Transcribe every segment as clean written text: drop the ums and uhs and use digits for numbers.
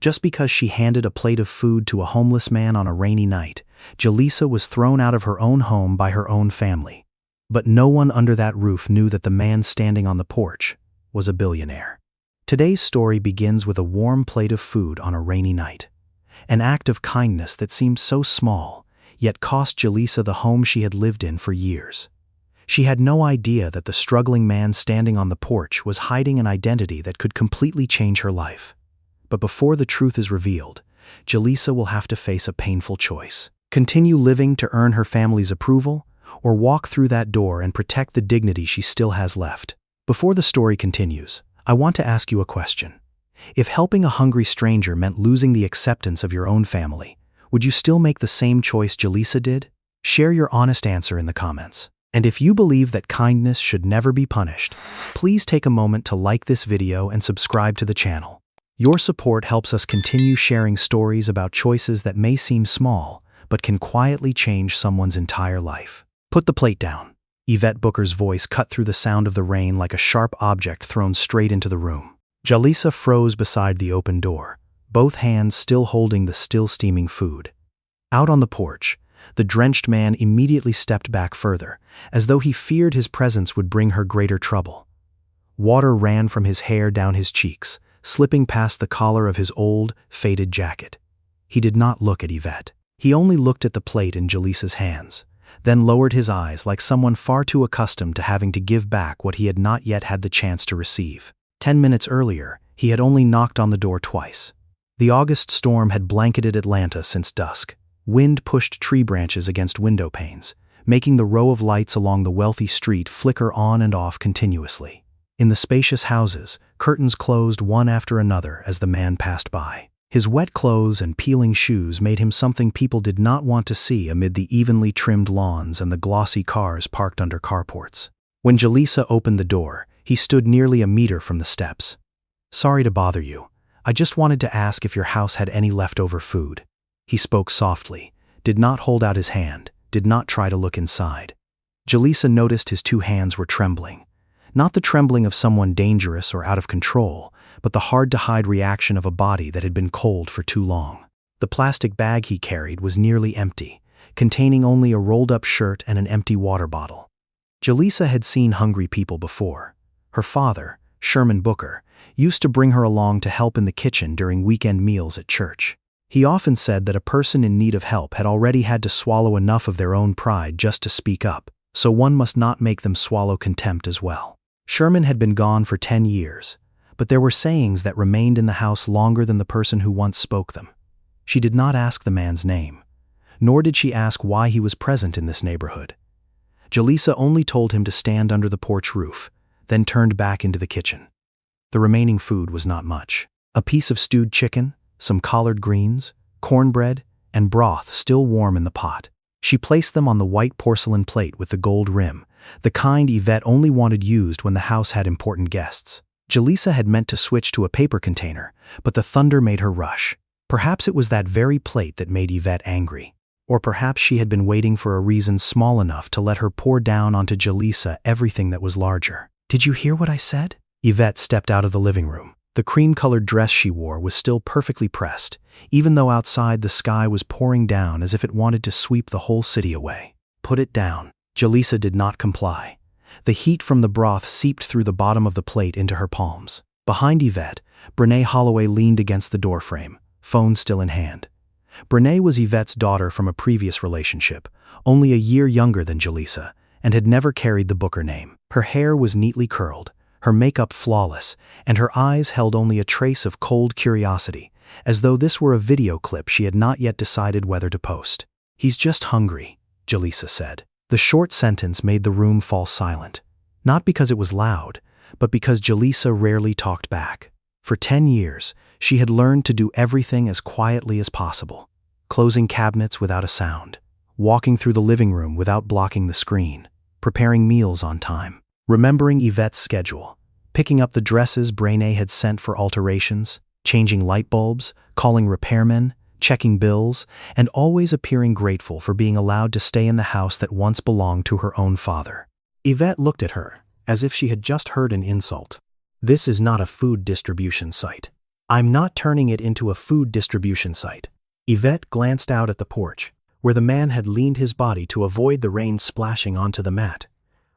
Just because she handed a plate of food to a homeless man on a rainy night, Jalisa was thrown out of her own home by her own family. But no one under that roof knew that the man standing on the porch was a billionaire. Today's story begins with a warm plate of food on a rainy night. An act of kindness that seemed so small, yet cost Jalisa the home she had lived in for years. She had no idea that the struggling man standing on the porch was hiding an identity that could completely change her life. But before the truth is revealed, Jalisa will have to face a painful choice. Continue living to earn her family's approval, or walk through that door and protect the dignity she still has left. Before the story continues, I want to ask you a question. If helping a hungry stranger meant losing the acceptance of your own family, would you still make the same choice Jalisa did? Share your honest answer in the comments. And if you believe that kindness should never be punished, please take a moment to like this video and subscribe to the channel. Your support helps us continue sharing stories about choices that may seem small, but can quietly change someone's entire life. Put the plate down. Yvette Booker's voice cut through the sound of the rain like a sharp object thrown straight into the room. Jalisa froze beside the open door, both hands still holding the still steaming food. Out on the porch, the drenched man immediately stepped back further, as though he feared his presence would bring her greater trouble. Water ran from his hair down his cheeks, slipping past the collar of his old, faded jacket. He did not look at Yvette. He only looked at the plate in Jalisa's hands, then lowered his eyes like someone far too accustomed to having to give back what he had not yet had the chance to receive. 10 minutes earlier, he had only knocked on the door twice. The August storm had blanketed Atlanta since dusk. Wind pushed tree branches against window panes, making the row of lights along the wealthy street flicker on and off continuously. In the spacious houses, curtains closed one after another as the man passed by. His wet clothes and peeling shoes made him something people did not want to see amid the evenly trimmed lawns and the glossy cars parked under carports. When Jalisa opened the door, he stood nearly a meter from the steps. "Sorry to bother you. I just wanted to ask if your house had any leftover food." He spoke softly, did not hold out his hand, did not try to look inside. Jalisa noticed his two hands were trembling. Not the trembling of someone dangerous or out of control, but the hard-to-hide reaction of a body that had been cold for too long. The plastic bag he carried was nearly empty, containing only a rolled-up shirt and an empty water bottle. Jalisa had seen hungry people before. Her father, Sherman Booker, used to bring her along to help in the kitchen during weekend meals at church. He often said that a person in need of help had already had to swallow enough of their own pride just to speak up, so one must not make them swallow contempt as well. Sherman had been gone for 10 years, but there were sayings that remained in the house longer than the person who once spoke them. She did not ask the man's name, nor did she ask why he was present in this neighborhood. Jalisa only told him to stand under the porch roof, then turned back into the kitchen. The remaining food was not much. A piece of stewed chicken, some collard greens, cornbread, and broth still warm in the pot. She placed them on the white porcelain plate with the gold rim, the kind Yvette only wanted used when the house had important guests. Jalisa had meant to switch to a paper container, but the thunder made her rush. Perhaps it was that very plate that made Yvette angry. Or perhaps she had been waiting for a reason small enough to let her pour down onto Jalisa everything that was larger. "Did you hear what I said?" Yvette stepped out of the living room. The cream-colored dress she wore was still perfectly pressed, even though outside the sky was pouring down as if it wanted to sweep the whole city away. "Put it down." Jalisa did not comply. The heat from the broth seeped through the bottom of the plate into her palms. Behind Yvette, Brene Holloway leaned against the doorframe, phone still in hand. Brene was Yvette's daughter from a previous relationship, only a year younger than Jalisa, and had never carried the Booker name. Her hair was neatly curled, her makeup flawless, and her eyes held only a trace of cold curiosity, as though this were a video clip she had not yet decided whether to post. "He's just hungry," Jalisa said. The short sentence made the room fall silent, not because it was loud, but because Jalisa rarely talked back. For 10 years, she had learned to do everything as quietly as possible, closing cabinets without a sound, walking through the living room without blocking the screen, preparing meals on time, remembering Yvette's schedule, picking up the dresses Brene had sent for alterations, changing light bulbs, calling repairmen, checking bills, and always appearing grateful for being allowed to stay in the house that once belonged to her own father. Yvette looked at her, as if she had just heard an insult. "This is not a food distribution site." I'm not turning it into a food distribution site. Yvette glanced out at the porch, where the man had leaned his body to avoid the rain splashing onto the mat.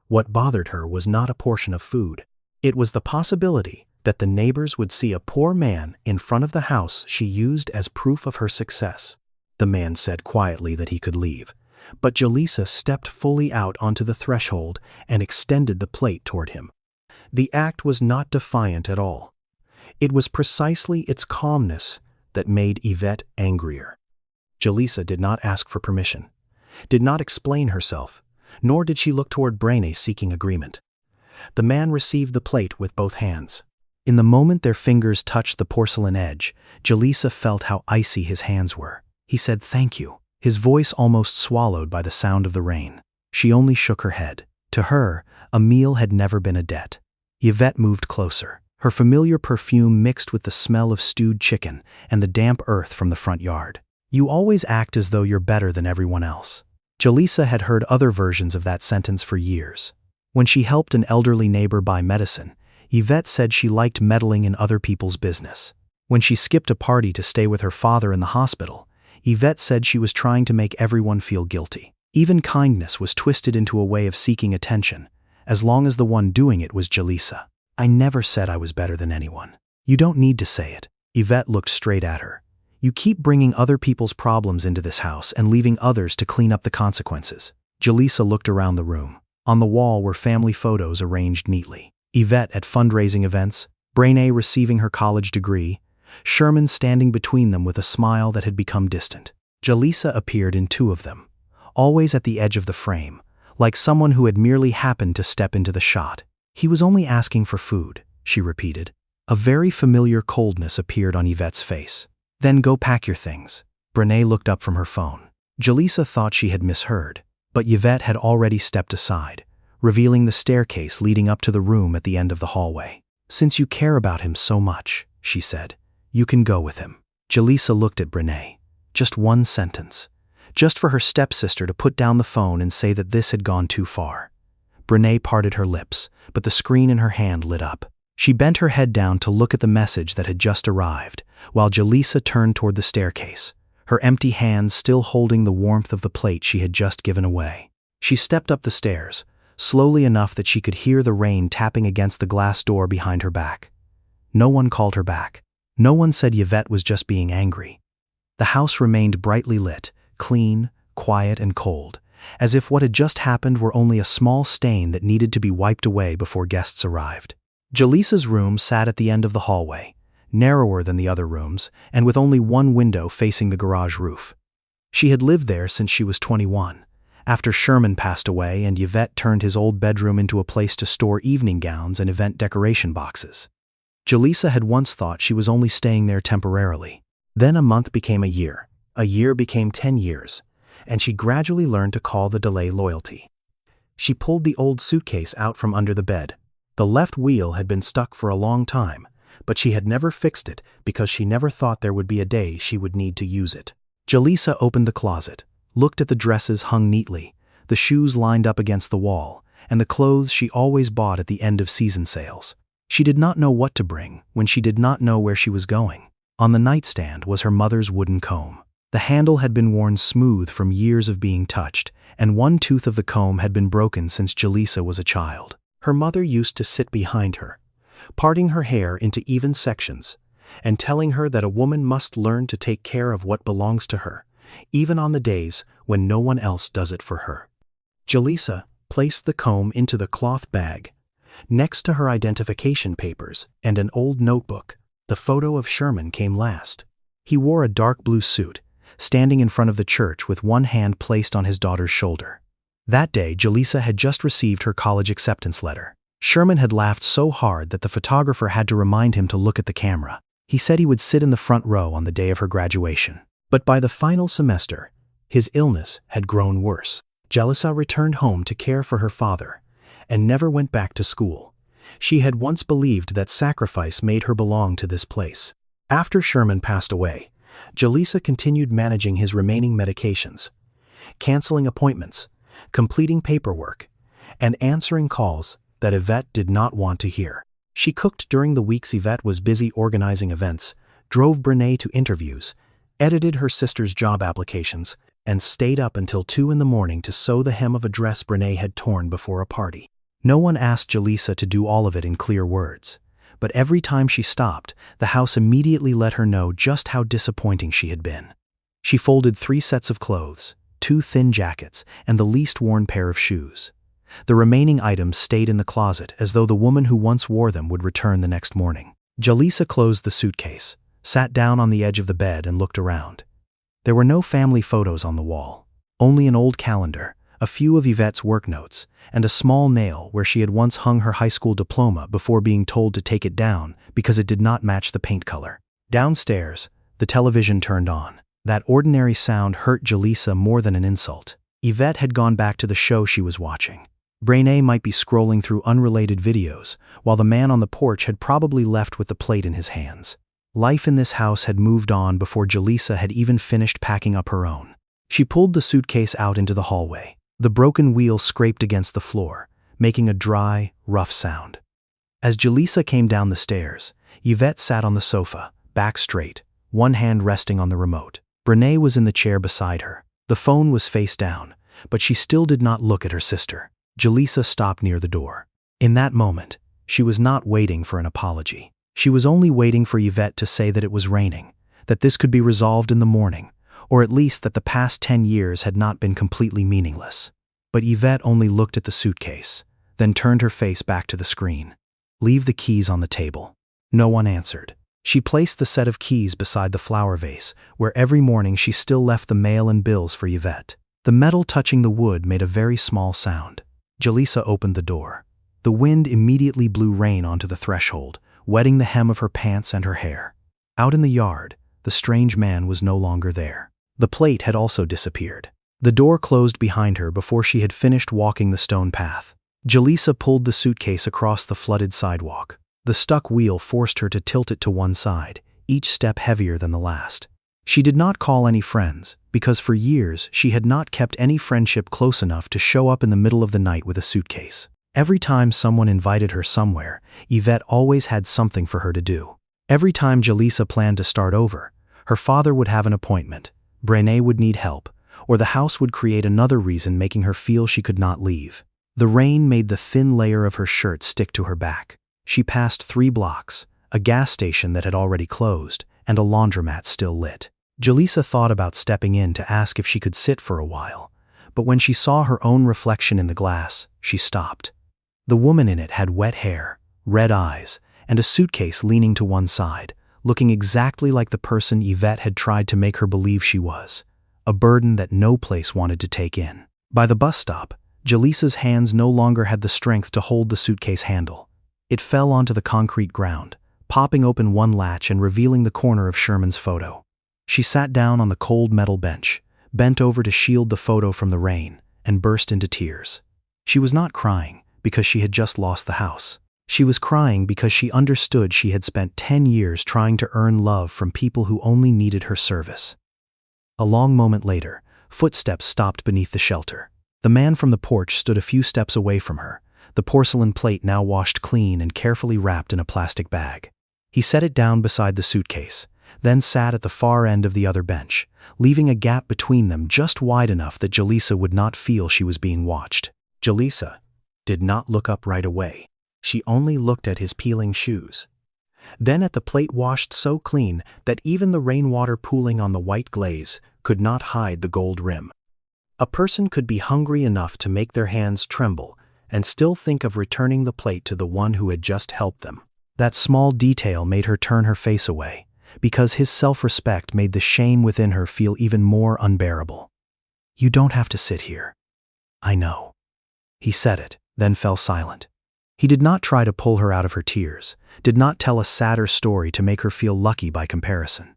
What bothered her was not a portion of food. It was the possibility that the neighbors would see a poor man in front of the house she used as proof of her success. The man said quietly that he could leave, but Jalisa stepped fully out onto the threshold and extended the plate toward him. The act was not defiant at all. It was precisely its calmness that made Yvette angrier. Jalisa did not ask for permission, did not explain herself, nor did she look toward Brene seeking agreement. The man received the plate with both hands. In the moment their fingers touched the porcelain edge, Jalisa felt how icy his hands were. He said thank you, his voice almost swallowed by the sound of the rain. She only shook her head. To her, a meal had never been a debt. Yvette moved closer, her familiar perfume mixed with the smell of stewed chicken and the damp earth from the front yard. You always act as though you're better than everyone else. Jalisa had heard other versions of that sentence for years. When she helped an elderly neighbor buy medicine, Yvette said she liked meddling in other people's business. When she skipped a party to stay with her father in the hospital, Yvette said she was trying to make everyone feel guilty. Even kindness was twisted into a way of seeking attention, as long as the one doing it was Jalisa. I never said I was better than anyone. You don't need to say it. Yvette looked straight at her. You keep bringing other people's problems into this house and leaving others to clean up the consequences. Jalisa looked around the room. On the wall were family photos arranged neatly. Yvette at fundraising events, Brene receiving her college degree, Sherman standing between them with a smile that had become distant. Jalisa appeared in two of them, always at the edge of the frame, like someone who had merely happened to step into the shot. He was only asking for food, she repeated. A very familiar coldness appeared on Yvette's face. Then go pack your things. Brene looked up from her phone. Jalisa thought she had misheard, but Yvette had already stepped aside, revealing the staircase leading up to the room at the end of the hallway. Since you care about him so much, she said, you can go with him. Jalisa looked at Brene. Just one sentence. Just for her stepsister to put down the phone and say that this had gone too far. Brene parted her lips, but the screen in her hand lit up. She bent her head down to look at the message that had just arrived, while Jalisa turned toward the staircase, her empty hands still holding the warmth of the plate she had just given away. She stepped up the stairs, slowly enough that she could hear the rain tapping against the glass door behind her back. No one called her back. No one said Yvette was just being angry. The house remained brightly lit, clean, quiet, and cold, as if what had just happened were only a small stain that needed to be wiped away before guests arrived. Jalisa's room sat at the end of the hallway, narrower than the other rooms, and with only one window facing the garage roof. She had lived there since she was 21, after Sherman passed away and Yvette turned his old bedroom into a place to store evening gowns and event decoration boxes. Jalisa had once thought she was only staying there temporarily. Then a month became a year became 10 years, and she gradually learned to call the delay loyalty. She pulled the old suitcase out from under the bed. The left wheel had been stuck for a long time, but she had never fixed it because she never thought there would be a day she would need to use it. Jalisa opened the closet, looked at the dresses hung neatly, the shoes lined up against the wall, and the clothes she always bought at the end of season sales. She did not know what to bring when she did not know where she was going. On the nightstand was her mother's wooden comb. The handle had been worn smooth from years of being touched, and one tooth of the comb had been broken since Jalisa was a child. Her mother used to sit behind her, parting her hair into even sections, and telling her that a woman must learn to take care of what belongs to her, even on the days when no one else does it for her. Jalisa placed the comb into the cloth bag, next to her identification papers and an old notebook. The photo of Sherman came last. He wore a dark blue suit, standing in front of the church with one hand placed on his daughter's shoulder. That day, Jalisa had just received her college acceptance letter. Sherman had laughed so hard that the photographer had to remind him to look at the camera. He said he would sit in the front row on the day of her graduation. But by the final semester, his illness had grown worse. Jalisa returned home to care for her father, and never went back to school. She had once believed that sacrifice made her belong to this place. After Sherman passed away, Jalisa continued managing his remaining medications, canceling appointments, completing paperwork, and answering calls that Yvette did not want to hear. She cooked during the weeks Yvette was busy organizing events, drove Brené to interviews, edited her sister's job applications, and stayed up until 2 in the morning to sew the hem of a dress Brené had torn before a party. No one asked Jalisa to do all of it in clear words, but every time she stopped, the house immediately let her know just how disappointing she had been. She folded 3 sets of clothes, 2 thin jackets, and the least worn pair of shoes. The remaining items stayed in the closet as though the woman who once wore them would return the next morning. Jalisa closed the suitcase, sat down on the edge of the bed and looked around. There were no family photos on the wall, only an old calendar, a few of Yvette's work notes, and a small nail where she had once hung her high school diploma before being told to take it down because it did not match the paint color. Downstairs, the television turned on. That ordinary sound hurt Jalisa more than an insult. Yvette had gone back to the show she was watching. Brené might be scrolling through unrelated videos, while the man on the porch had probably left with the plate in his hands. Life in this house had moved on before Jalisa had even finished packing up her own. She pulled the suitcase out into the hallway. The broken wheel scraped against the floor, making a dry, rough sound. As Jalisa came down the stairs, Yvette sat on the sofa, back straight, one hand resting on the remote. Brené was in the chair beside her. The phone was face down, but she still did not look at her sister. Jalisa stopped near the door. In that moment, she was not waiting for an apology. She was only waiting for Yvette to say that it was raining, that this could be resolved in the morning, or at least that the past 10 years had not been completely meaningless. But Yvette only looked at the suitcase, then turned her face back to the screen. "Leave the keys on the table." No one answered. She placed the set of keys beside the flower vase, where every morning she still left the mail and bills for Yvette. The metal touching the wood made a very small sound. Jalisa opened the door. The wind immediately blew rain onto the threshold, wetting the hem of her pants and her hair. Out in the yard, the strange man was no longer there. The plate had also disappeared. The door closed behind her before she had finished walking the stone path. Jalisa pulled the suitcase across the flooded sidewalk. The stuck wheel forced her to tilt it to one side, each step heavier than the last. She did not call any friends, because for years she had not kept any friendship close enough to show up in the middle of the night with a suitcase. Every time someone invited her somewhere, Yvette always had something for her to do. Every time Jalisa planned to start over, her father would have an appointment, Brené would need help, or the house would create another reason making her feel she could not leave. The rain made the thin layer of her shirt stick to her back. She passed 3 blocks, a gas station that had already closed, and a laundromat still lit. Jalisa thought about stepping in to ask if she could sit for a while, but when she saw her own reflection in the glass, she stopped. The woman in it had wet hair, red eyes, and a suitcase leaning to one side, looking exactly like the person Yvette had tried to make her believe she was, a burden that no place wanted to take in. By the bus stop, Jalisa's hands no longer had the strength to hold the suitcase handle. It fell onto the concrete ground, popping open one latch and revealing the corner of Sherman's photo. She sat down on the cold metal bench, bent over to shield the photo from the rain, and burst into tears. She was not crying because she had just lost the house. She was crying because she understood she had spent 10 years trying to earn love from people who only needed her service. A long moment later, footsteps stopped beneath the shelter. The man from the porch stood a few steps away from her, the porcelain plate now washed clean and carefully wrapped in a plastic bag. He set it down beside the suitcase, then sat at the far end of the other bench, leaving a gap between them just wide enough that Jalisa would not feel she was being watched. Jalisa did not look up right away. She only looked at his peeling shoes. Then at the plate washed so clean that even the rainwater pooling on the white glaze could not hide the gold rim. A person could be hungry enough to make their hands tremble and still think of returning the plate to the one who had just helped them. That small detail made her turn her face away, because his self-respect made the shame within her feel even more unbearable. "You don't have to sit here. I know." He said it, then fell silent. He did not try to pull her out of her tears, did not tell a sadder story to make her feel lucky by comparison.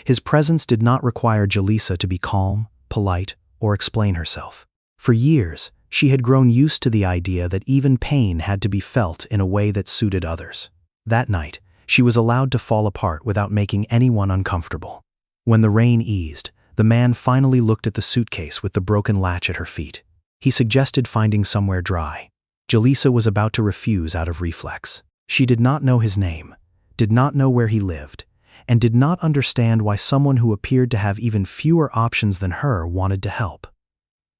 His presence did not require Jalisa to be calm, polite, or explain herself. For years, she had grown used to the idea that even pain had to be felt in a way that suited others. That night, she was allowed to fall apart without making anyone uncomfortable. When the rain eased, the man finally looked at the suitcase with the broken latch at her feet. He suggested finding somewhere dry. Jalisa was about to refuse out of reflex. She did not know his name, did not know where he lived, and did not understand why someone who appeared to have even fewer options than her wanted to help.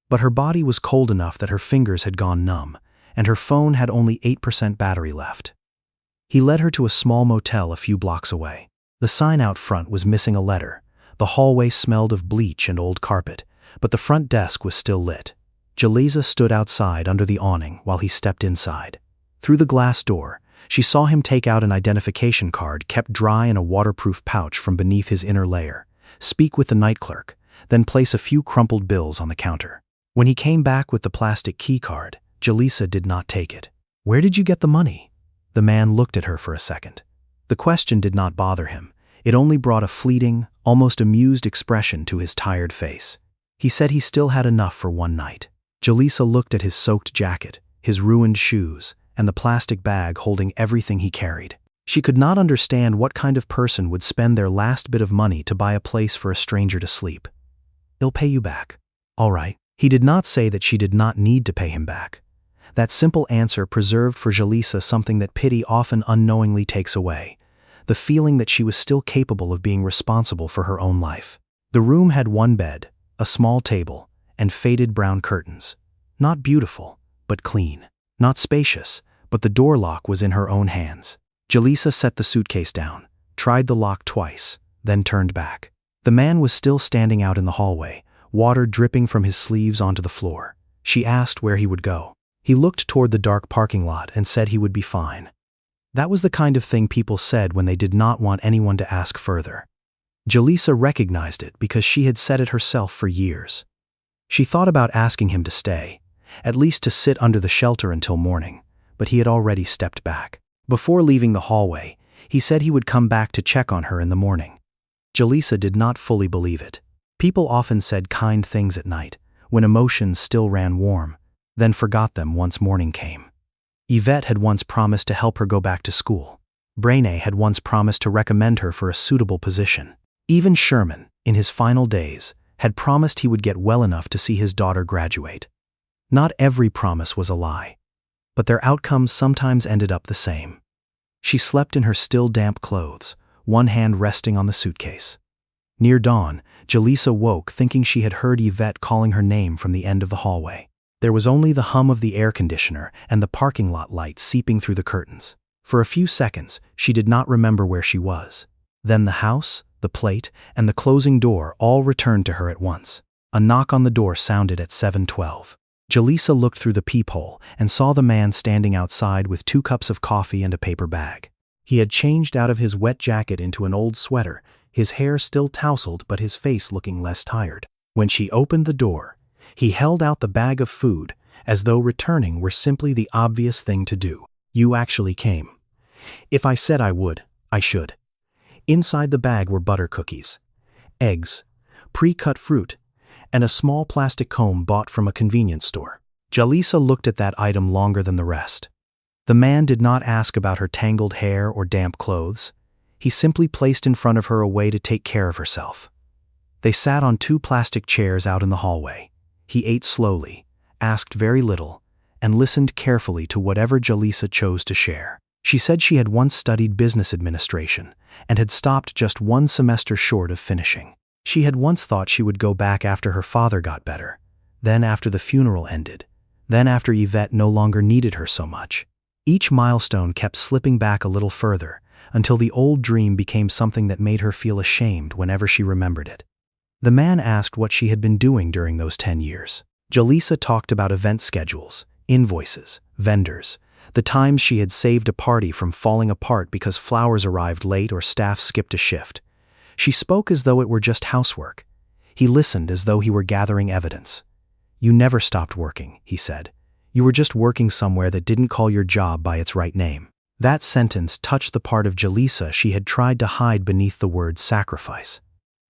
But her body was cold enough that her fingers had gone numb, and her phone had only 8% battery left. He led her to a small motel a few blocks away. The sign out front was missing a letter. The hallway smelled of bleach and old carpet, but the front desk was still lit. Jalisa stood outside under the awning while he stepped inside. Through the glass door, she saw him take out an identification card kept dry in a waterproof pouch from beneath his inner layer, speak with the night clerk, then place a few crumpled bills on the counter. When he came back with the plastic key card, Jalisa did not take it. "Where did you get the money?" The man looked at her for a second. The question did not bother him. It only brought a fleeting, almost amused expression to his tired face. He said he still had enough for one night. Jalisa looked at his soaked jacket, his ruined shoes, and the plastic bag holding everything he carried. She could not understand what kind of person would spend their last bit of money to buy a place for a stranger to sleep. "He'll pay you back." "All right." He did not say that she did not need to pay him back. That simple answer preserved for Jalisa something that pity often unknowingly takes away, the feeling that she was still capable of being responsible for her own life. The room had one bed, a small table, and faded brown curtains. Not beautiful, but clean. Not spacious, but the door lock was in her own hands. Jalisa set the suitcase down, tried the lock twice, then turned back. The man was still standing out in the hallway, water dripping from his sleeves onto the floor. She asked where he would go. He looked toward the dark parking lot and said he would be fine. That was the kind of thing people said when they did not want anyone to ask further. Jalisa recognized it because she had said it herself for years. She thought about asking him to stay, at least to sit under the shelter until morning, but he had already stepped back. Before leaving the hallway, he said he would come back to check on her in the morning. Jalisa did not fully believe it. People often said kind things at night, when emotions still ran warm, then forgot them once morning came. Yvette had once promised to help her go back to school. Braine had once promised to recommend her for a suitable position. Even Sherman, in his final days, had promised he would get well enough to see his daughter graduate. Not every promise was a lie, but their outcomes sometimes ended up the same. She slept in her still damp clothes, one hand resting on the suitcase. Near dawn, Jalisa woke thinking she had heard Yvette calling her name from the end of the hallway. There was only the hum of the air conditioner and the parking lot light seeping through the curtains. For a few seconds, she did not remember where she was. Then the house, the plate, and the closing door all returned to her at once. A knock on the door sounded at 7:12. Jalisa looked through the peephole and saw the man standing outside with 2 cups of coffee and a paper bag. He had changed out of his wet jacket into an old sweater, his hair still tousled but his face looking less tired. When she opened the door, he held out the bag of food, as though returning were simply the obvious thing to do. "You actually came. If I said I would, I should." Inside the bag were butter cookies, eggs, pre-cut fruit, and a small plastic comb bought from a convenience store. Jalisa looked at that item longer than the rest. The man did not ask about her tangled hair or damp clothes. He simply placed in front of her a way to take care of herself. They sat on 2 plastic chairs out in the hallway. He ate slowly, asked very little, and listened carefully to whatever Jalisa chose to share. She said she had once studied business administration and had stopped just 1 semester short of finishing. She had once thought she would go back after her father got better, then after the funeral ended, then after Yvette no longer needed her so much. Each milestone kept slipping back a little further until the old dream became something that made her feel ashamed whenever she remembered it. The man asked what she had been doing during those 10 years. Jalisa talked about event schedules, invoices, vendors, the times she had saved a party from falling apart because flowers arrived late or staff skipped a shift. She spoke as though it were just housework. He listened as though he were gathering evidence. "You never stopped working," he said. "You were just working somewhere that didn't call your job by its right name." That sentence touched the part of Jalisa she had tried to hide beneath the word sacrifice.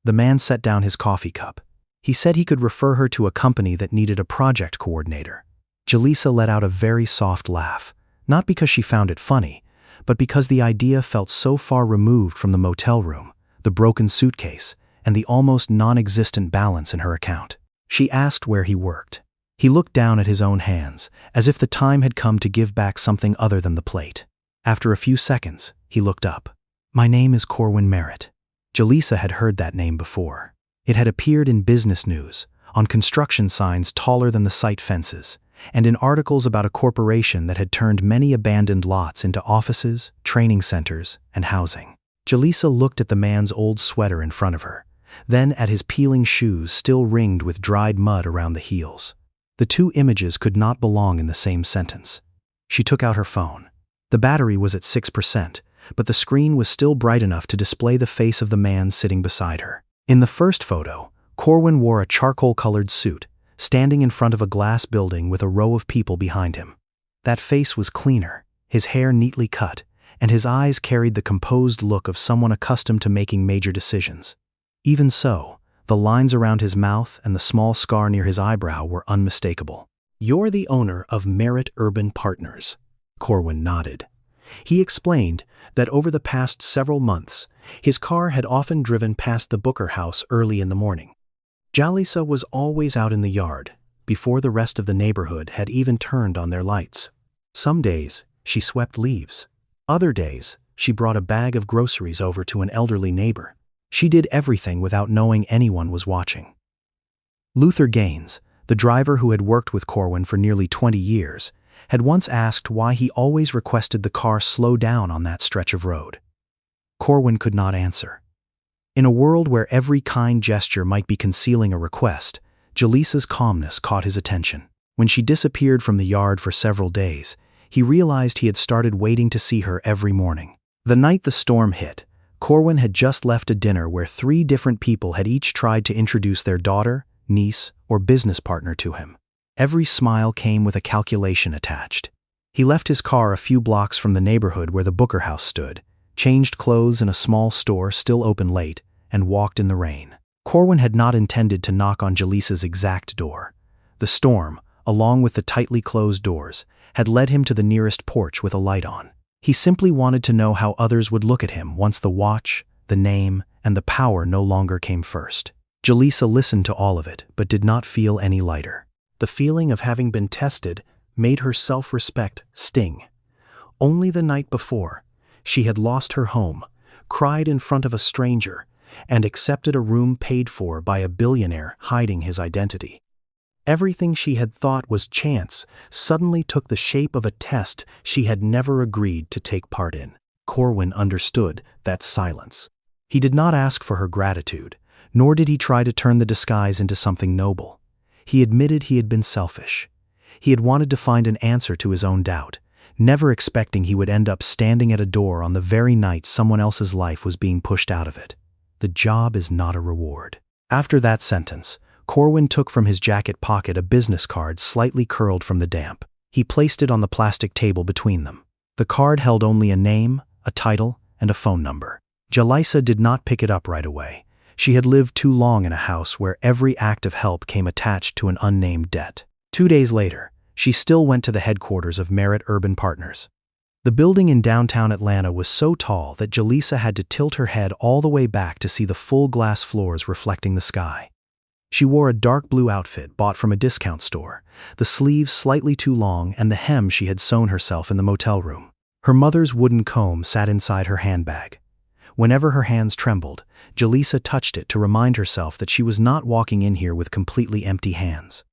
The man set down his coffee cup. He said he could refer her to a company that needed a project coordinator. Jalisa let out a very soft laugh, not because she found it funny, but because the idea felt so far removed from the motel room, the broken suitcase, and the almost non-existent balance in her account. She asked where he worked. He looked down at his own hands, as if the time had come to give back something other than the plate. After a few seconds, he looked up. "My name is Corwin Merritt." Jalisa had heard that name before. It had appeared in business news, on construction signs taller than the site fences, and in articles about a corporation that had turned many abandoned lots into offices, training centers, and housing. Jalisa looked at the man's old sweater in front of her, then at his peeling shoes still ringed with dried mud around the heels. The two images could not belong in the same sentence. She took out her phone. The battery was at 6%, but the screen was still bright enough to display the face of the man sitting beside her. In the first photo, Corwin wore a charcoal-colored suit, standing in front of a glass building with a row of people behind him. That face was cleaner, his hair neatly cut, and his eyes carried the composed look of someone accustomed to making major decisions. Even so, the lines around his mouth and the small scar near his eyebrow were unmistakable. "You're the owner of Merritt Urban Partners." Corwin nodded. He explained that over the past several months, his car had often driven past the Booker house early in the morning. Jalisa was always out in the yard, before the rest of the neighborhood had even turned on their lights. Some days, she swept leaves. Other days, she brought a bag of groceries over to an elderly neighbor. She did everything without knowing anyone was watching. Luther Gaines, the driver who had worked with Corwin for nearly 20 years, had once asked why he always requested the car slow down on that stretch of road. Corwin could not answer. In a world where every kind gesture might be concealing a request, Jalisa's calmness caught his attention. When she disappeared from the yard for several days, he realized he had started waiting to see her every morning. The night the storm hit, Corwin had just left a dinner where 3 different people had each tried to introduce their daughter, niece, or business partner to him. Every smile came with a calculation attached. He left his car a few blocks from the neighborhood where the Booker house stood, changed clothes in a small store still open late, and walked in the rain. Corwin had not intended to knock on Jalisa's exact door. The storm, along with the tightly closed doors, had led him to the nearest porch with a light on. He simply wanted to know how others would look at him once the watch, the name, and the power no longer came first. Jalisa listened to all of it, but did not feel any lighter. The feeling of having been tested made her self-respect sting. Only the night before, she had lost her home, cried in front of a stranger, and accepted a room paid for by a billionaire hiding his identity. Everything she had thought was chance suddenly took the shape of a test she had never agreed to take part in. Corwin understood that silence. He did not ask for her gratitude, nor did he try to turn the disguise into something noble. He admitted he had been selfish. He had wanted to find an answer to his own doubt, never expecting he would end up standing at a door on the very night someone else's life was being pushed out of it. The job is not a reward. After that sentence, Corwin took from his jacket pocket a business card slightly curled from the damp. He placed it on the plastic table between them. The card held only a name, a title, and a phone number. Jalisa did not pick it up right away. She had lived too long in a house where every act of help came attached to an unnamed debt. 2 days later, she still went to the headquarters of Merritt Urban Partners. The building in downtown Atlanta was so tall that Jalisa had to tilt her head all the way back to see the full glass floors reflecting the sky. She wore a dark blue outfit bought from a discount store, the sleeves slightly too long and the hem she had sewn herself in the motel room. Her mother's wooden comb sat inside her handbag. Whenever her hands trembled, Jalisa touched it to remind herself that she was not walking in here with completely empty hands.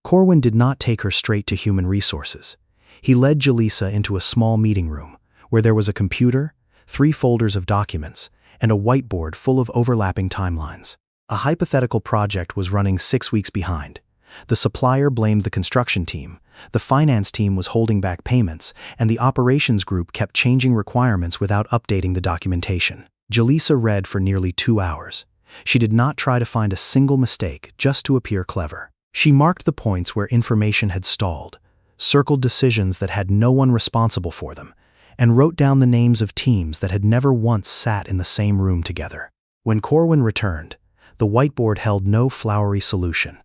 Corwin did not take her straight to human resources. He led Jalisa into a small meeting room, where there was a computer, 3 folders of documents, and a whiteboard full of overlapping timelines. A hypothetical project was running 6 weeks behind. The supplier blamed the construction team, the finance team was holding back payments, and the operations group kept changing requirements without updating the documentation. Jalisa read for nearly 2 hours. She did not try to find a single mistake just to appear clever. She marked the points where information had stalled, circled decisions that had no one responsible for them, and wrote down the names of teams that had never once sat in the same room together. When Corwin returned, the whiteboard held no flowery solution,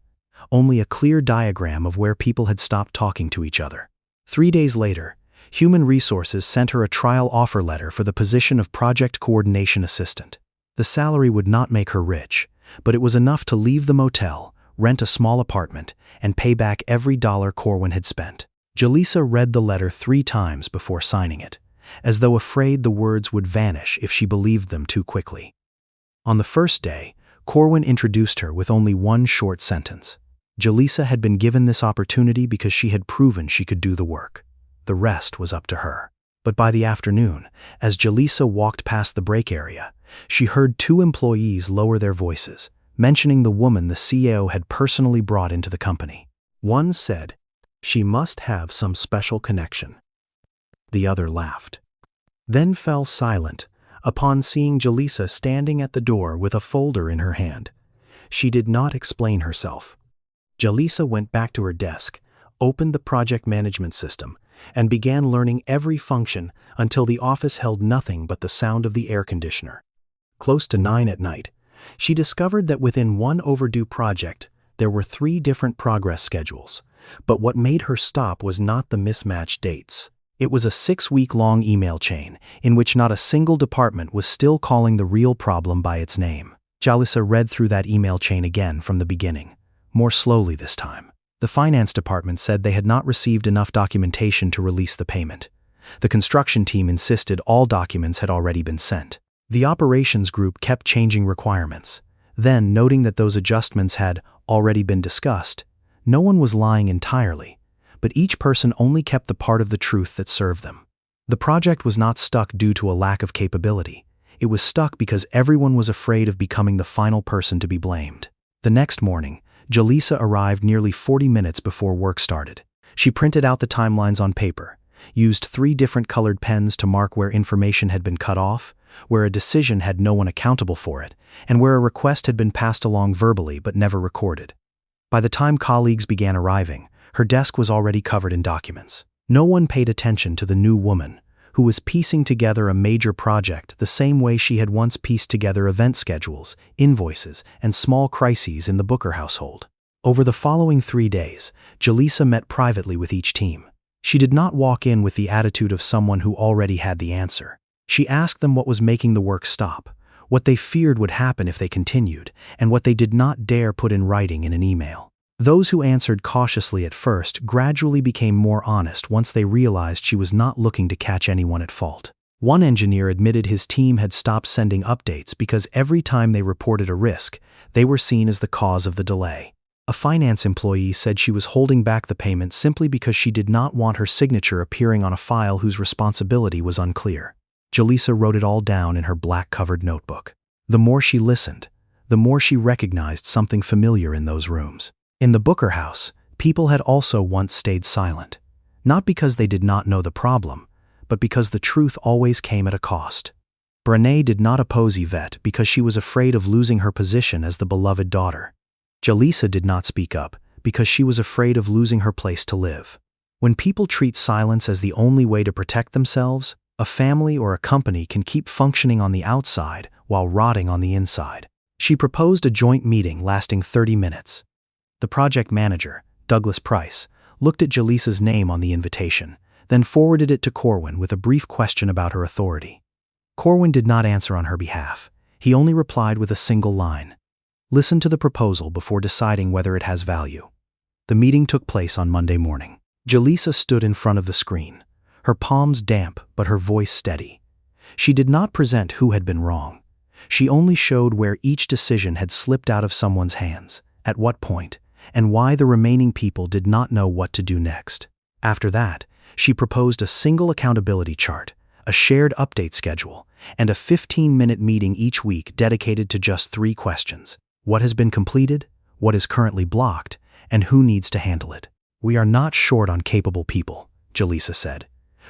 only a clear diagram of where people had stopped talking to each other. 3 days later, Human Resources sent her a trial offer letter for the position of Project Coordination Assistant. The salary would not make her rich, but it was enough to leave the motel, rent a small apartment, and pay back every dollar Corwin had spent. Jalisa read the letter 3 times before signing it, as though afraid the words would vanish if she believed them too quickly. On the first day, Corwin introduced her with only one short sentence. Jalisa had been given this opportunity because she had proven she could do the work. The rest was up to her. But by the afternoon, as Jalisa walked past the break area, she heard two employees lower their voices, mentioning the woman the CEO had personally brought into the company. One said, "She must have some special connection." The other laughed. Then fell silent upon seeing Jalisa standing at the door with a folder in her hand. She did not explain herself. Jalisa went back to her desk, opened the project management system, and began learning every function until the office held nothing but the sound of the air conditioner. Close to 9 at night, she discovered that within one overdue project, there were 3 different progress schedules. But what made her stop was not the mismatched dates. It was a 6-week-long email chain in which not a single department was still calling the real problem by its name. Jalisa read through that email chain again from the beginning, more slowly this time. The finance department said they had not received enough documentation to release the payment. The construction team insisted all documents had already been sent. The operations group kept changing requirements. Then, noting that those adjustments had already been discussed, no one was lying entirely, but each person only kept the part of the truth that served them. The project was not stuck due to a lack of capability. It was stuck because everyone was afraid of becoming the final person to be blamed. The next morning, Jalisa arrived nearly 40 minutes before work started. She printed out the timelines on paper, used 3 different colored pens to mark where information had been cut off, where a decision had no one accountable for it, and where a request had been passed along verbally but never recorded. By the time colleagues began arriving, her desk was already covered in documents. No one paid attention to the new woman, who was piecing together a major project the same way she had once pieced together event schedules, invoices, and small crises in the Booker household. Over the following 3 days, Jalisa met privately with each team. She did not walk in with the attitude of someone who already had the answer. She asked them what was making the work stop, what they feared would happen if they continued, and what they did not dare put in writing in an email. Those who answered cautiously at first gradually became more honest once they realized she was not looking to catch anyone at fault. One engineer admitted his team had stopped sending updates because every time they reported a risk, they were seen as the cause of the delay. A finance employee said she was holding back the payment simply because she did not want her signature appearing on a file whose responsibility was unclear. Jalisa wrote it all down in her black-covered notebook. The more she listened, the more she recognized something familiar in those rooms. In the Booker house, people had also once stayed silent, not because they did not know the problem, but because the truth always came at a cost. Brené did not oppose Yvette because she was afraid of losing her position as the beloved daughter. Jalisa did not speak up because she was afraid of losing her place to live. When people treat silence as the only way to protect themselves, a family or a company can keep functioning on the outside while rotting on the inside. She proposed a joint meeting lasting 30 minutes. The project manager, Douglas Price, looked at Jalisa's name on the invitation, then forwarded it to Corwin with a brief question about her authority. Corwin did not answer on her behalf. He only replied with a single line: "Listen to the proposal before deciding whether it has value." The meeting took place on Monday morning. Jalisa stood in front of the screen, her palms damp but her voice steady. She did not present who had been wrong. She only showed where each decision had slipped out of someone's hands, at what point, and why the remaining people did not know what to do next. After that, she proposed a single accountability chart, a shared update schedule, and a 15-minute meeting each week dedicated to just 3 questions: what has been completed, what is currently blocked, and who needs to handle it. "We are not short on capable people," Jalisa said.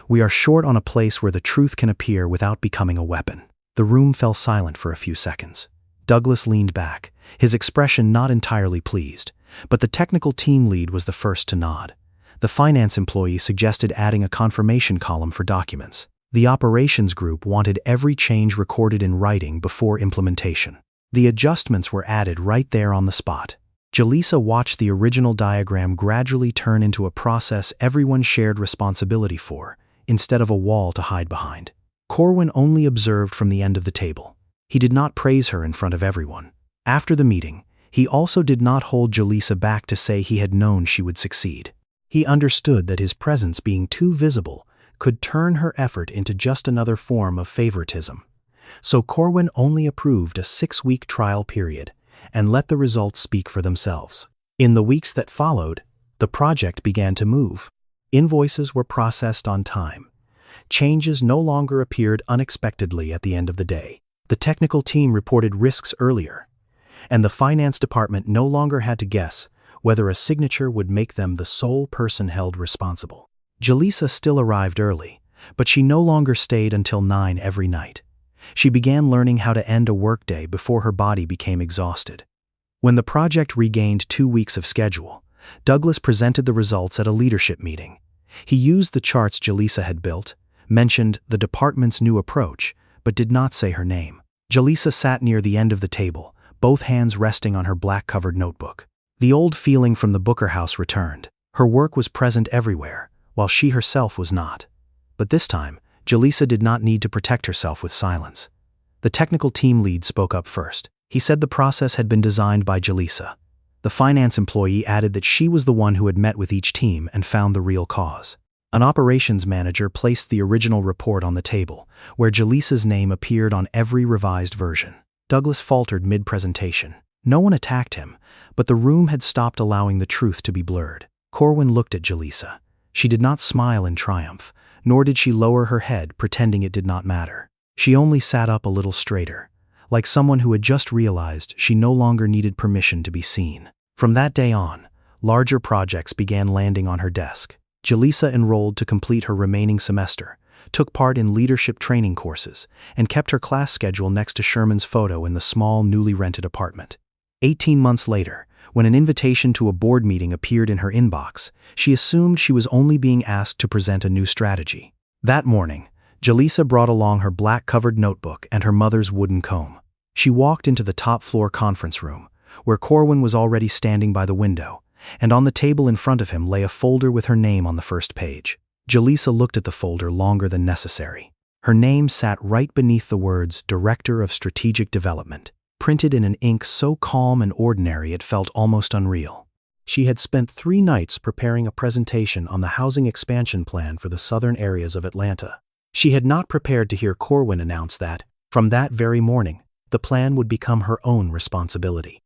"We are short on a place where the truth can appear without becoming a weapon." The room fell silent for a few seconds. Douglas leaned back, his expression not entirely pleased, but the technical team lead was the first to nod. The finance employee suggested adding a confirmation column for documents. The operations group wanted every change recorded in writing before implementation. The adjustments were added right there on the spot. Jalisa watched the original diagram gradually turn into a process everyone shared responsibility for, instead of a wall to hide behind. Corwin only observed from the end of the table. He did not praise her in front of everyone. After the meeting, he also did not hold Jalisa back to say he had known she would succeed. He understood that his presence being too visible could turn her effort into just another form of favoritism. So Corwin only approved a 6-week trial period and let the results speak for themselves. In the weeks that followed, the project began to move. Invoices were processed on time. Changes no longer appeared unexpectedly at the end of the day. The technical team reported risks earlier, and the finance department no longer had to guess whether a signature would make them the sole person held responsible. Jalisa still arrived early, but she no longer stayed until 9 every night. She began learning how to end a workday before her body became exhausted. When the project regained 2 weeks of schedule, Douglas presented the results at a leadership meeting. He used the charts Jalisa had built, mentioned the department's new approach, but did not say her name. Jalisa sat near the end of the table, both hands resting on her black-covered notebook. The old feeling from the Booker house returned. Her work was present everywhere, while she herself was not. But this time, Jalisa did not need to protect herself with silence. The technical team lead spoke up first. He said the process had been designed by Jalisa. The finance employee added that she was the one who had met with each team and found the real cause. An operations manager placed the original report on the table, where Jalisa's name appeared on every revised version. Douglas faltered mid-presentation. No one attacked him, but the room had stopped allowing the truth to be blurred. Corwin looked at Jalisa. She did not smile in triumph, nor did she lower her head pretending it did not matter. She only sat up a little straighter, like someone who had just realized she no longer needed permission to be seen. From that day on, larger projects began landing on her desk. Jalisa enrolled to complete her remaining semester, took part in leadership training courses, and kept her class schedule next to Sherman's photo in the small, newly rented apartment. 18 months later, when an invitation to a board meeting appeared in her inbox, she assumed she was only being asked to present a new strategy. That morning, Jalisa brought along her black-covered notebook and her mother's wooden comb. She walked into the top-floor conference room, where Corwin was already standing by the window, and on the table in front of him lay a folder with her name on the first page. Jalisa looked at the folder longer than necessary. Her name sat right beneath the words Director of Strategic Development, printed in an ink so calm and ordinary it felt almost unreal. She had spent 3 nights preparing a presentation on the housing expansion plan for the southern areas of Atlanta. She had not prepared to hear Corwin announce that, from that very morning, the plan would become her own responsibility.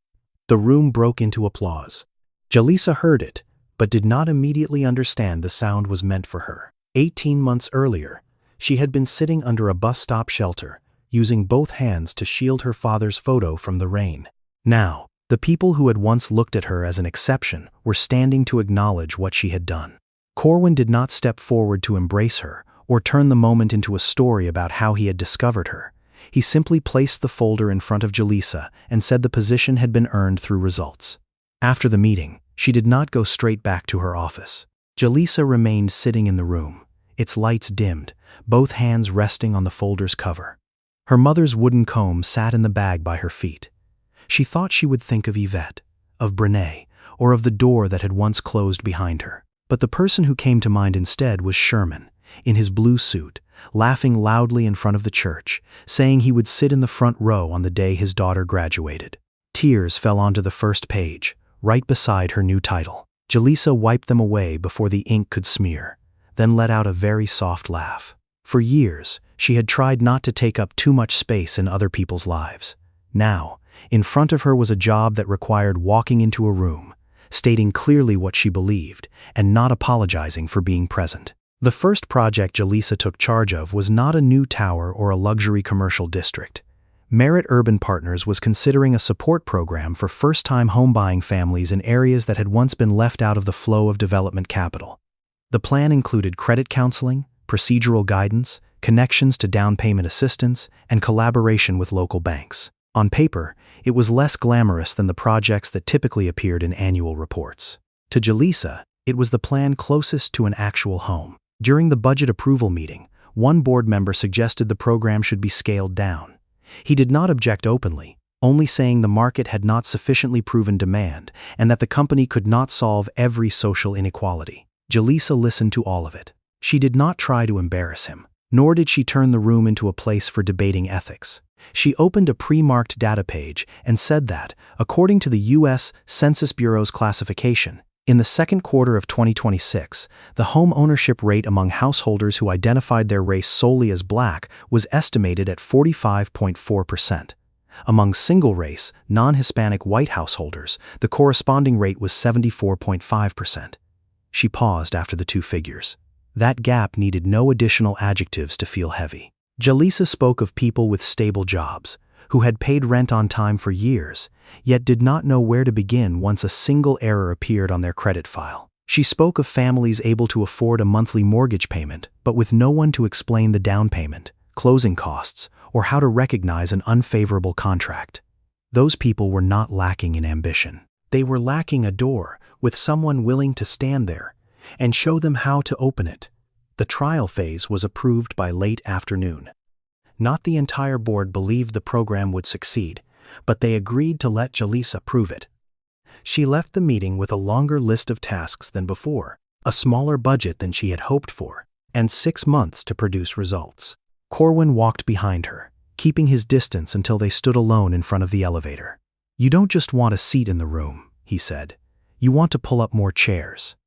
The room broke into applause. Jalisa heard it, but did not immediately understand the sound was meant for her. 18 months earlier, she had been sitting under a bus stop shelter, using both hands to shield her father's photo from the rain. Now, the people who had once looked at her as an exception were standing to acknowledge what she had done. Corwin did not step forward to embrace her or turn the moment into a story about how he had discovered her. He simply placed the folder in front of Jalisa and said the position had been earned through results. After the meeting, she did not go straight back to her office. Jalisa remained sitting in the room, its lights dimmed, both hands resting on the folder's cover. Her mother's wooden comb sat in the bag by her feet. She thought she would think of Yvette, of Brené, or of the door that had once closed behind her. But the person who came to mind instead was Sherman, in his blue suit, laughing loudly in front of the church, saying he would sit in the front row on the day his daughter graduated. Tears fell onto the first page, right beside her new title. Jalisa wiped them away before the ink could smear, then let out a very soft laugh. For years, she had tried not to take up too much space in other people's lives. Now, in front of her was a job that required walking into a room, stating clearly what she believed, and not apologizing for being present. The first project Jalisa took charge of was not a new tower or a luxury commercial district. Merit Urban Partners was considering a support program for first-time home-buying families in areas that had once been left out of the flow of development capital. The plan included credit counseling, procedural guidance, connections to down payment assistance, and collaboration with local banks. On paper, it was less glamorous than the projects that typically appeared in annual reports. To Jalisa, it was the plan closest to an actual home. During the budget approval meeting, one board member suggested the program should be scaled down. He did not object openly, only saying the market had not sufficiently proven demand and that the company could not solve every social inequality. Jalisa listened to all of it. She did not try to embarrass him, nor did she turn the room into a place for debating ethics. She opened a pre-marked data page and said that, according to the U.S. Census Bureau's classification, In the second quarter of 2026, the home ownership rate among householders who identified their race solely as Black was estimated at 45.4%. Among single-race, non-Hispanic white householders, the corresponding rate was 74.5%. She paused after the two figures. That gap needed no additional adjectives to feel heavy. Jalisa spoke of people with stable jobs, who had paid rent on time for years, yet did not know where to begin once a single error appeared on their credit file. She spoke of families able to afford a monthly mortgage payment, but with no one to explain the down payment, closing costs, or how to recognize an unfavorable contract. Those people were not lacking in ambition. They were lacking a door, with someone willing to stand there and show them how to open it. The trial phase was approved by late afternoon. Not the entire board believed the program would succeed, but they agreed to let Jalisa prove it. She left the meeting with a longer list of tasks than before, a smaller budget than she had hoped for, and 6 months to produce results. Corwin walked behind her, keeping his distance until they stood alone in front of the elevator. "You don't just want a seat in the room," he said. "You want to pull up more chairs."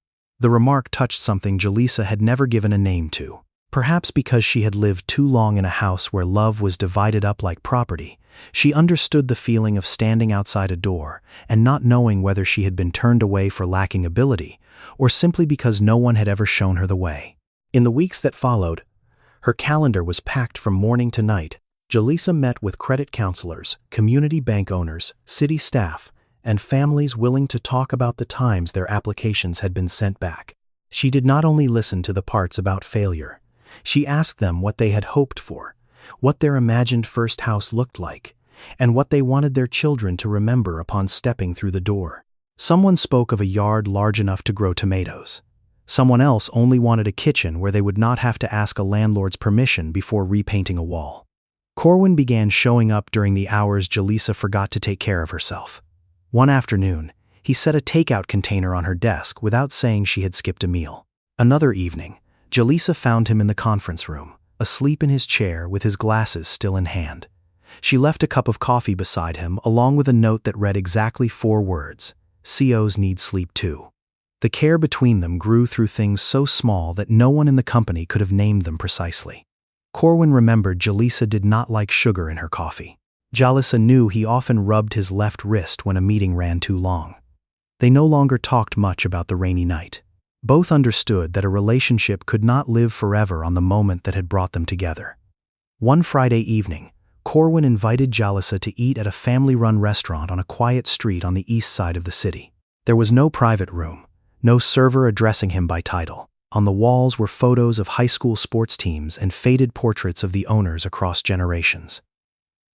The remark touched something Jalisa had never given a name to. Perhaps because she had lived too long in a house where love was divided up like property, she understood the feeling of standing outside a door and not knowing whether she had been turned away for lacking ability or simply because no one had ever shown her the way. In the weeks that followed, her calendar was packed from morning to night. Jalisa met with credit counselors, community bank owners, city staff, and families willing to talk about the times their applications had been sent back. She did not only listen to the parts about failure. She asked them what they had hoped for, what their imagined first house looked like, and what they wanted their children to remember upon stepping through the door. Someone spoke of a yard large enough to grow tomatoes. Someone else only wanted a kitchen where they would not have to ask a landlord's permission before repainting a wall. Corwin began showing up during the hours Jalisa forgot to take care of herself. One afternoon, he set a takeout container on her desk without saying she had skipped a meal. Another evening, Jalisa found him in the conference room, asleep in his chair with his glasses still in hand. She left a cup of coffee beside him along with a note that read exactly 4 words: "COs need sleep too." The care between them grew through things so small that no one in the company could have named them precisely. Corwin remembered Jalisa did not like sugar in her coffee. Jalisa knew he often rubbed his left wrist when a meeting ran too long. They no longer talked much about the rainy night. Both understood that a relationship could not live forever on the moment that had brought them together. One Friday evening, Corwin invited Jalisa to eat at a family-run restaurant on a quiet street on the east side of the city. There was no private room, no server addressing him by title. On the walls were photos of high school sports teams and faded portraits of the owners across generations.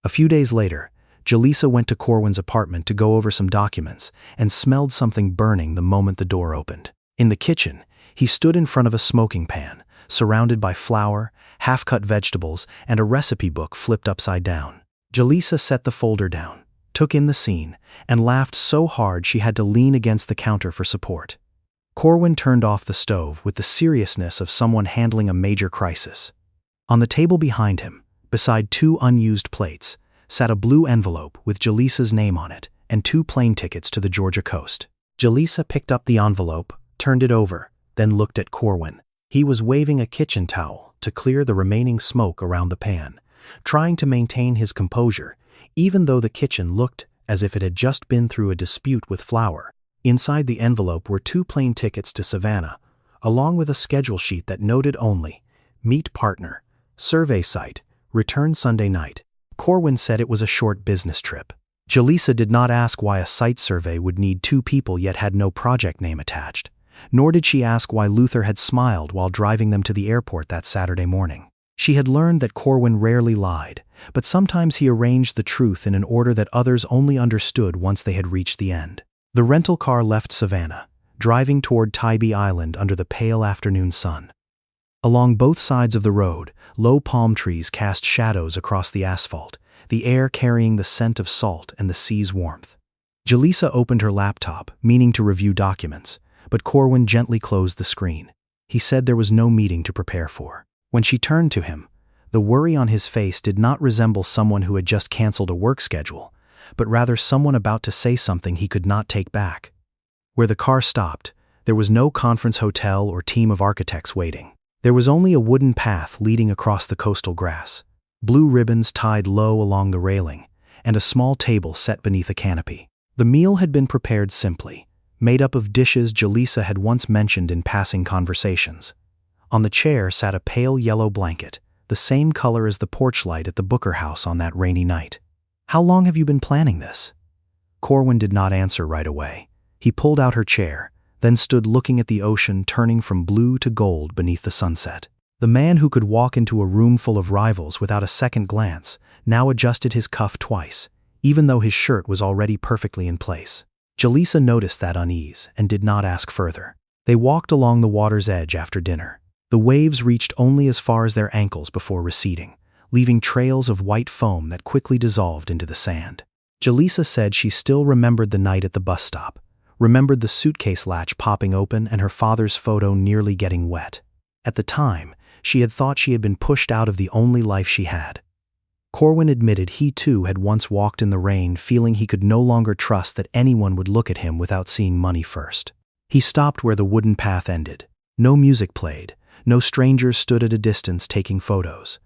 A few days later, Jalisa went to Corwin's apartment to go over some documents and smelled something burning the moment the door opened. In the kitchen, he stood in front of a smoking pan, surrounded by flour, half-cut vegetables, and a recipe book flipped upside down. Jalisa set the folder down, took in the scene, and laughed so hard she had to lean against the counter for support. Corwin turned off the stove with the seriousness of someone handling a major crisis. On the table behind him, beside 2 unused plates, sat a blue envelope with Jalisa's name on it and 2 plane tickets to the Georgia coast. Jalisa picked up the envelope, turned it over, then looked at Corwin. He was waving a kitchen towel to clear the remaining smoke around the pan, trying to maintain his composure, even though the kitchen looked as if it had just been through a dispute with flour. Inside the envelope were 2 plane tickets to Savannah, along with a schedule sheet that noted only, "Meet partner, survey site, return Sunday night." Corwin said it was a short business trip. Jalisa did not ask why a site survey would need 2 people yet had no project name attached. Nor did she ask why Luther had smiled while driving them to the airport that Saturday morning. She had learned that Corwin rarely lied, but sometimes he arranged the truth in an order that others only understood once they had reached the end. The rental car left Savannah, driving toward Tybee Island under the pale afternoon sun. Along both sides of the road, low palm trees cast shadows across the asphalt, the air carrying the scent of salt and the sea's warmth. Jalisa opened her laptop, meaning to review documents, but Corwin gently closed the screen. He said there was no meeting to prepare for. When she turned to him, the worry on his face did not resemble someone who had just canceled a work schedule, but rather someone about to say something he could not take back. Where the car stopped, There was no conference hotel or team of architects waiting. There was only a wooden path leading across the coastal grass, blue ribbons tied low along the railing, and a small table set beneath a canopy. The meal had been prepared simply, made up of dishes Jalisa had once mentioned in passing conversations. On the chair sat a pale yellow blanket, the same color as the porch light at the Booker house on that rainy night. "How long have you been planning this?" Corwin did not answer right away. He pulled out her chair, then stood looking at the ocean turning from blue to gold beneath the sunset. The man who could walk into a room full of rivals without a second glance now adjusted his cuff twice, even though his shirt was already perfectly in place. Jalisa noticed that unease and did not ask further. They walked along the water's edge after dinner. The waves reached only as far as their ankles before receding, leaving trails of white foam that quickly dissolved into the sand. Jalisa said she still remembered the night at the bus stop, remembered the suitcase latch popping open and her father's photo nearly getting wet. At the time, she had thought she had been pushed out of the only life she had. Corwin admitted he too had once walked in the rain, feeling he could no longer trust that anyone would look at him without seeing money first. He stopped where the wooden path ended. No music played, no strangers stood at a distance taking photos.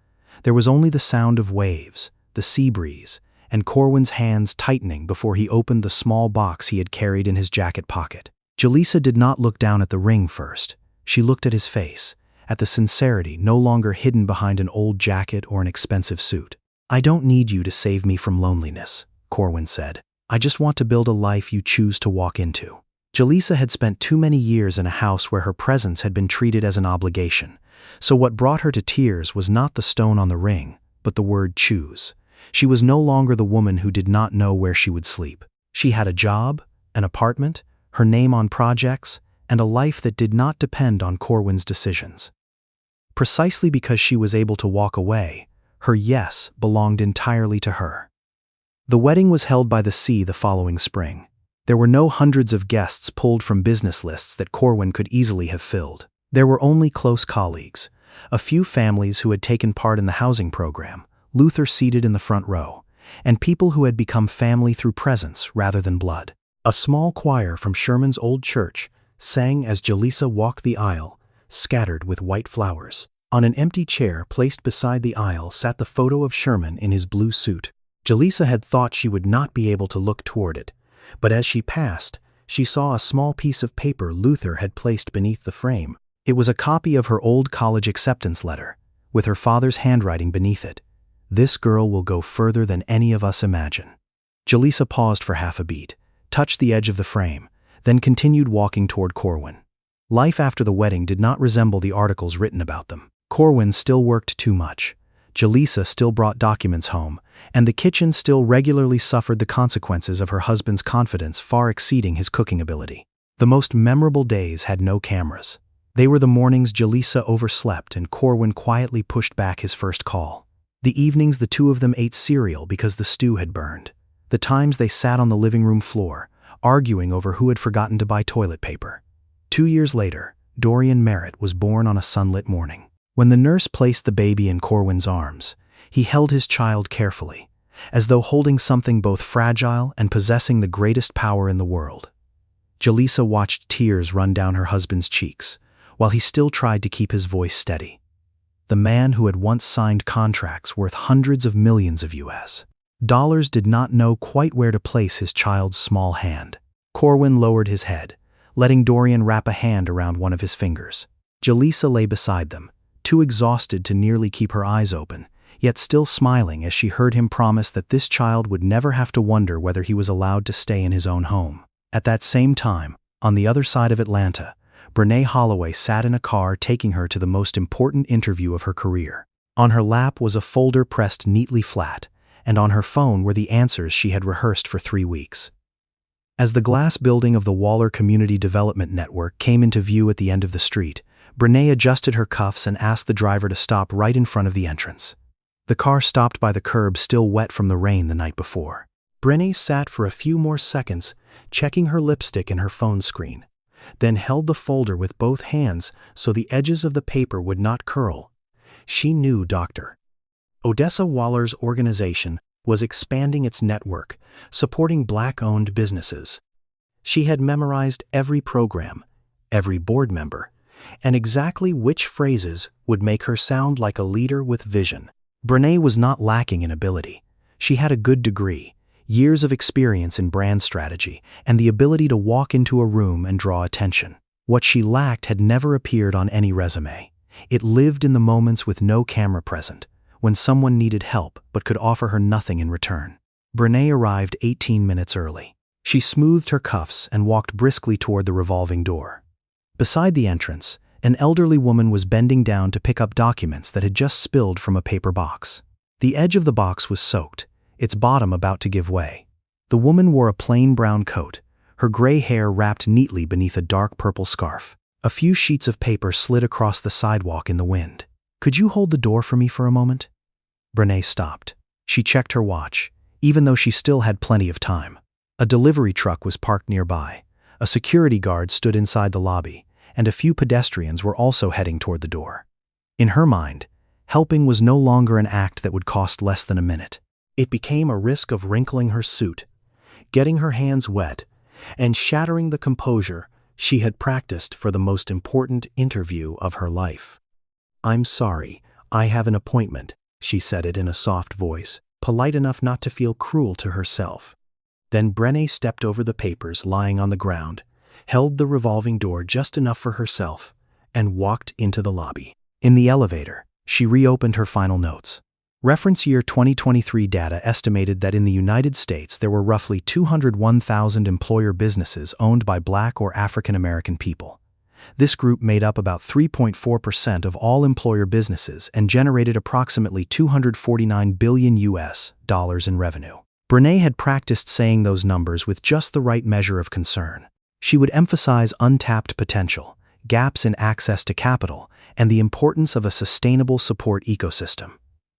There was only the sound of waves, the sea breeze, and Corwin's hands tightening before he opened the small box he had carried in his jacket pocket. Jalisa did not look down at the ring first. She looked at his face, at the sincerity no longer hidden behind an old jacket or an expensive suit. "I don't need you to save me from loneliness," Corwin said. "I just want to build a life you choose to walk into." Jalisa had spent too many years in a house where her presence had been treated as an obligation, so what brought her to tears was not the stone on the ring, but the word choose. She was no longer the woman who did not know where she would sleep. She had a job, an apartment, her name on projects, and a life that did not depend on Corwin's decisions. Precisely because she was able to walk away, her yes belonged entirely to her. The wedding was held by the sea the following spring. There were no hundreds of guests pulled from business lists that Corwin could easily have filled. There were only close colleagues, a few families who had taken part in the housing program, Luther seated in the front row, and people who had become family through presence rather than blood. A small choir from Sherman's old church sang as Jalisa walked the aisle, scattered with white flowers. On an empty chair placed beside the aisle sat the photo of Sherman in his blue suit. Jalisa had thought she would not be able to look toward it, but as she passed, she saw a small piece of paper Luther had placed beneath the frame. It was a copy of her old college acceptance letter, with her father's handwriting beneath it. "This girl will go further than any of us imagine." Jalisa paused for half a beat, touched the edge of the frame, then continued walking toward Corwin. Life after the wedding did not resemble the articles written about them. Corwin still worked too much. Jalisa still brought documents home, and the kitchen still regularly suffered the consequences of her husband's confidence far exceeding his cooking ability. The most memorable days had no cameras. They were the mornings Jalisa overslept and Corwin quietly pushed back his first call. The evenings the two of them ate cereal because the stew had burned. The times they sat on the living room floor, arguing over who had forgotten to buy toilet paper. 2 years later, Dorian Merritt was born on a sunlit morning. When the nurse placed the baby in Corwin's arms, he held his child carefully, as though holding something both fragile and possessing the greatest power in the world. Jalisa watched tears run down her husband's cheeks, while he still tried to keep his voice steady. The man who had once signed contracts worth hundreds of millions of US dollars did not know quite where to place his child's small hand. Corwin lowered his head, letting Dorian wrap a hand around one of his fingers. Jalisa lay beside them, too exhausted to nearly keep her eyes open, yet still smiling as she heard him promise that this child would never have to wonder whether he was allowed to stay in his own home. At that same time, on the other side of Atlanta, Brene Holloway sat in a car taking her to the most important interview of her career. On her lap was a folder pressed neatly flat, and on her phone were the answers she had rehearsed for 3 weeks. As the glass building of the Waller Community Development Network came into view at the end of the street, Brene adjusted her cuffs and asked the driver to stop right in front of the entrance. The car stopped by the curb, still wet from the rain the night before. Brene sat for a few more seconds, checking her lipstick in her phone screen, then held the folder with both hands so the edges of the paper would not curl. She knew Dr. Odessa Waller's organization was expanding its network, supporting Black-owned businesses. She had memorized every program, every board member, and exactly which phrases would make her sound like a leader with vision. Brené was not lacking in ability. She had a good degree, years of experience in brand strategy, and the ability to walk into a room and draw attention. What she lacked had never appeared on any resume. It lived in the moments with no camera present, when someone needed help but could offer her nothing in return. Brené arrived 18 minutes early. She smoothed her cuffs and walked briskly toward the revolving door. Beside the entrance, an elderly woman was bending down to pick up documents that had just spilled from a paper box. The edge of the box was soaked, its bottom about to give way. The woman wore a plain brown coat, her gray hair wrapped neatly beneath a dark purple scarf. A few sheets of paper slid across the sidewalk in the wind. "Could you hold the door for me for a moment?" Brené stopped. She checked her watch, even though she still had plenty of time. A delivery truck was parked nearby. A security guard stood inside the lobby, and a few pedestrians were also heading toward the door. In her mind, helping was no longer an act that would cost less than a minute. It became a risk of wrinkling her suit, getting her hands wet, and shattering the composure she had practiced for the most important interview of her life. "I'm sorry, I have an appointment," she said it in a soft voice, polite enough not to feel cruel to herself. Then Brené stepped over the papers lying on the ground, held the revolving door just enough for herself, and walked into the lobby. In the elevator, she reopened her final notes. Reference year 2023 data estimated that in the United States there were roughly 201,000 employer businesses owned by Black or African American people. This group made up about 3.4% of all employer businesses and generated approximately $249 billion in revenue. Brené had practiced saying those numbers with just the right measure of concern. She would emphasize untapped potential, gaps in access to capital, and the importance of a sustainable support ecosystem.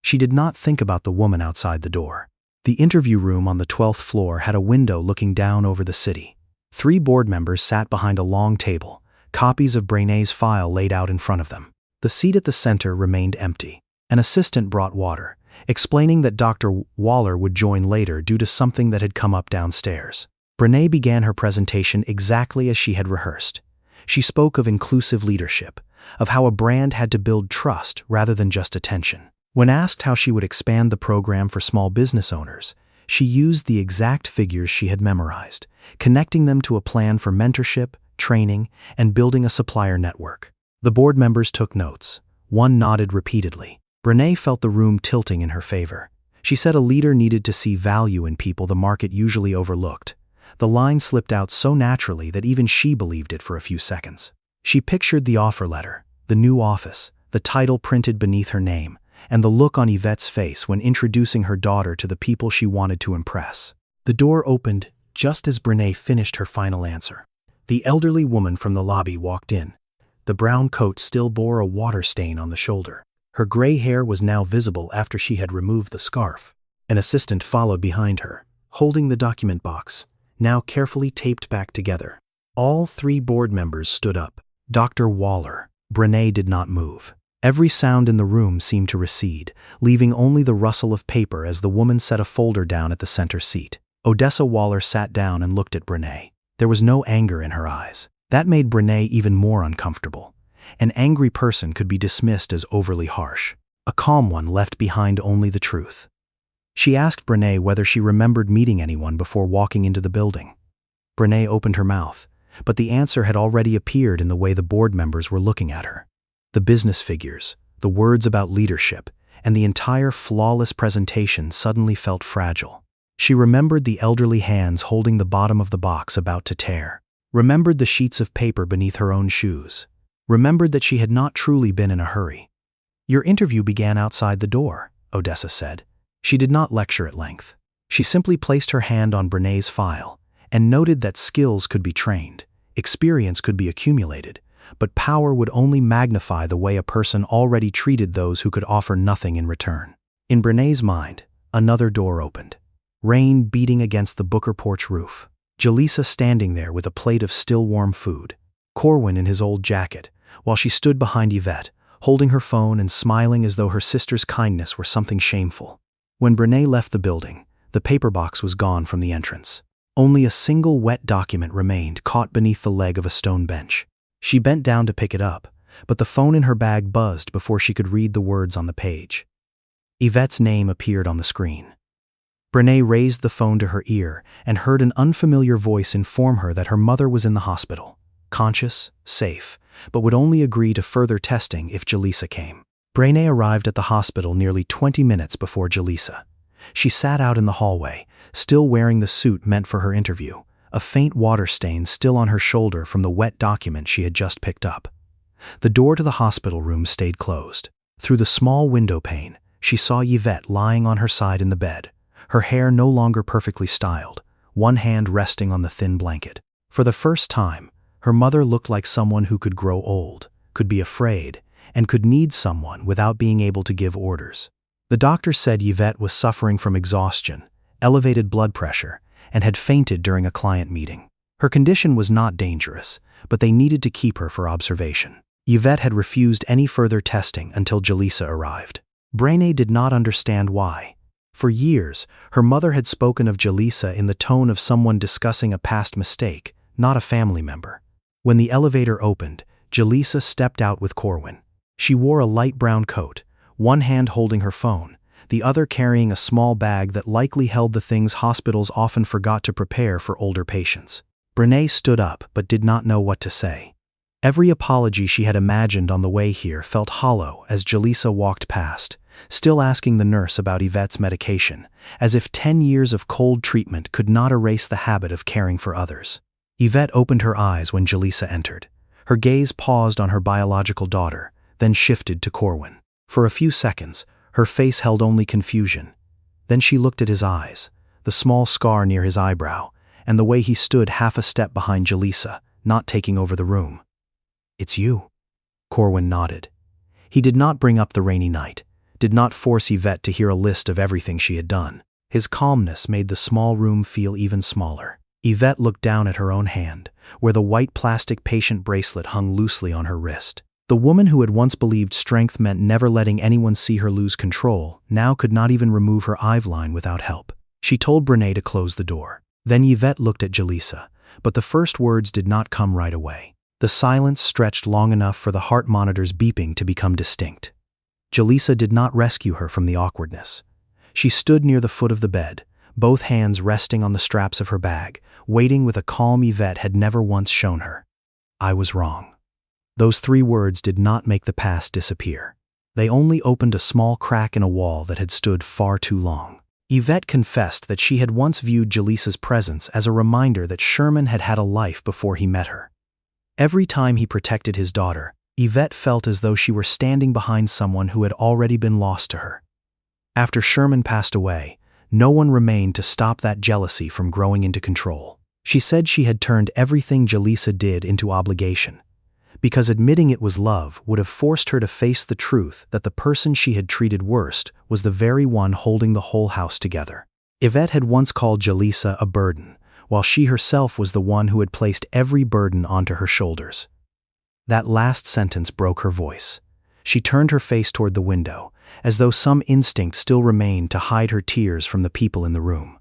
She did not think about the woman outside the door. The interview room on the 12th floor had a window looking down over the city. 3 board members sat behind a long table, copies of Brené's file laid out in front of them. The seat at the center remained empty. An assistant brought water, explaining that Dr. Waller would join later due to something that had come up downstairs. Brené began her presentation exactly as she had rehearsed. She spoke of inclusive leadership, of how a brand had to build trust rather than just attention. When asked how she would expand the program for small business owners, she used the exact figures she had memorized, connecting them to a plan for mentorship, training, and building a supplier network. The board members took notes. One nodded repeatedly. Brené felt the room tilting in her favor. She said a leader needed to see value in people the market usually overlooked. The line slipped out so naturally that even she believed it for a few seconds. She pictured the offer letter, the new office, the title printed beneath her name, and the look on Yvette's face when introducing her daughter to the people she wanted to impress. The door opened just as Brené finished her final answer. The elderly woman from the lobby walked in. The brown coat still bore a water stain on the shoulder. Her gray hair was now visible after she had removed the scarf. An assistant followed behind her, holding the document box, now carefully taped back together. All 3 board members stood up. Dr. Waller. Brené did not move. Every sound in the room seemed to recede, leaving only the rustle of paper as the woman set a folder down at the center seat. Odessa Waller sat down and looked at Brené. There was no anger in her eyes. That made Brené even more uncomfortable. An angry person could be dismissed as overly harsh. A calm one left behind only the truth. She asked Brené whether she remembered meeting anyone before walking into the building. Brené opened her mouth, but the answer had already appeared in the way the board members were looking at her. The business figures, the words about leadership, and the entire flawless presentation suddenly felt fragile. She remembered the elderly hands holding the bottom of the box about to tear. Remembered the sheets of paper beneath her own shoes. Remembered that she had not truly been in a hurry. "Your interview began outside the door," Odessa said. She did not lecture at length. She simply placed her hand on Brené's file and noted that skills could be trained, experience could be accumulated, but power would only magnify the way a person already treated those who could offer nothing in return. In Brené's mind, another door opened. Rain beating against the Booker porch roof. Jalisa standing there with a plate of still warm food. Corwin in his old jacket, while she stood behind Yvette, holding her phone and smiling as though her sister's kindness were something shameful. When Brené left the building, the paper box was gone from the entrance. Only a single wet document remained caught beneath the leg of a stone bench. She bent down to pick it up, but the phone in her bag buzzed before she could read the words on the page. Yvette's name appeared on the screen. Brene raised the phone to her ear and heard an unfamiliar voice inform her that her mother was in the hospital, conscious, safe, but would only agree to further testing if Jalisa came. Brene arrived at the hospital nearly 20 minutes before Jalisa. She sat out in the hallway, still wearing the suit meant for her interview, a faint water stain still on her shoulder from the wet document she had just picked up. The door to the hospital room stayed closed. Through the small window pane, she saw Yvette lying on her side in the bed, her hair no longer perfectly styled, one hand resting on the thin blanket. For the first time, her mother looked like someone who could grow old, could be afraid, and could need someone without being able to give orders. The doctor said Yvette was suffering from exhaustion, elevated blood pressure, and had fainted during a client meeting. Her condition was not dangerous, but they needed to keep her for observation. Yvette had refused any further testing until Jalisa arrived. Brene did not understand why. For years, her mother had spoken of Jalisa in the tone of someone discussing a past mistake, not a family member. When the elevator opened, Jalisa stepped out with Corwin. She wore a light brown coat, one hand holding her phone, the other carrying a small bag that likely held the things hospitals often forgot to prepare for older patients. Brene stood up but did not know what to say. Every apology she had imagined on the way here felt hollow as Jalisa walked past, still asking the nurse about Yvette's medication, as if 10 years of cold treatment could not erase the habit of caring for others. Yvette opened her eyes when Jalisa entered. Her gaze paused on her biological daughter, then shifted to Corwin. For a few seconds, her face held only confusion. Then she looked at his eyes, the small scar near his eyebrow, and the way he stood half a step behind Jalisa, not taking over the room. "It's you." Corwin nodded. He did not bring up the rainy night, did not force Yvette to hear a list of everything she had done. His calmness made the small room feel even smaller. Yvette looked down at her own hand, where the white plastic patient bracelet hung loosely on her wrist. The woman who had once believed strength meant never letting anyone see her lose control now could not even remove her eyeline without help. She told Brene to close the door. Then Yvette looked at Jalisa, but the first words did not come right away. The silence stretched long enough for the heart monitor's beeping to become distinct. Jalisa did not rescue her from the awkwardness. She stood near the foot of the bed, both hands resting on the straps of her bag, waiting with a calm Yvette had never once shown her. "I was wrong." Those 3 words did not make the past disappear. They only opened a small crack in a wall that had stood far too long. Yvette confessed that she had once viewed Jalisa's presence as a reminder that Sherman had had a life before he met her. Every time he protected his daughter, Yvette felt as though she were standing behind someone who had already been lost to her. After Sherman passed away, no one remained to stop that jealousy from growing into control. She said she had turned everything Jalisa did into obligation, because admitting it was love would have forced her to face the truth that the person she had treated worst was the very one holding the whole house together. Yvette had once called Jalisa a burden, while she herself was the one who had placed every burden onto her shoulders. That last sentence broke her voice. She turned her face toward the window, as though some instinct still remained to hide her tears from the people in the room.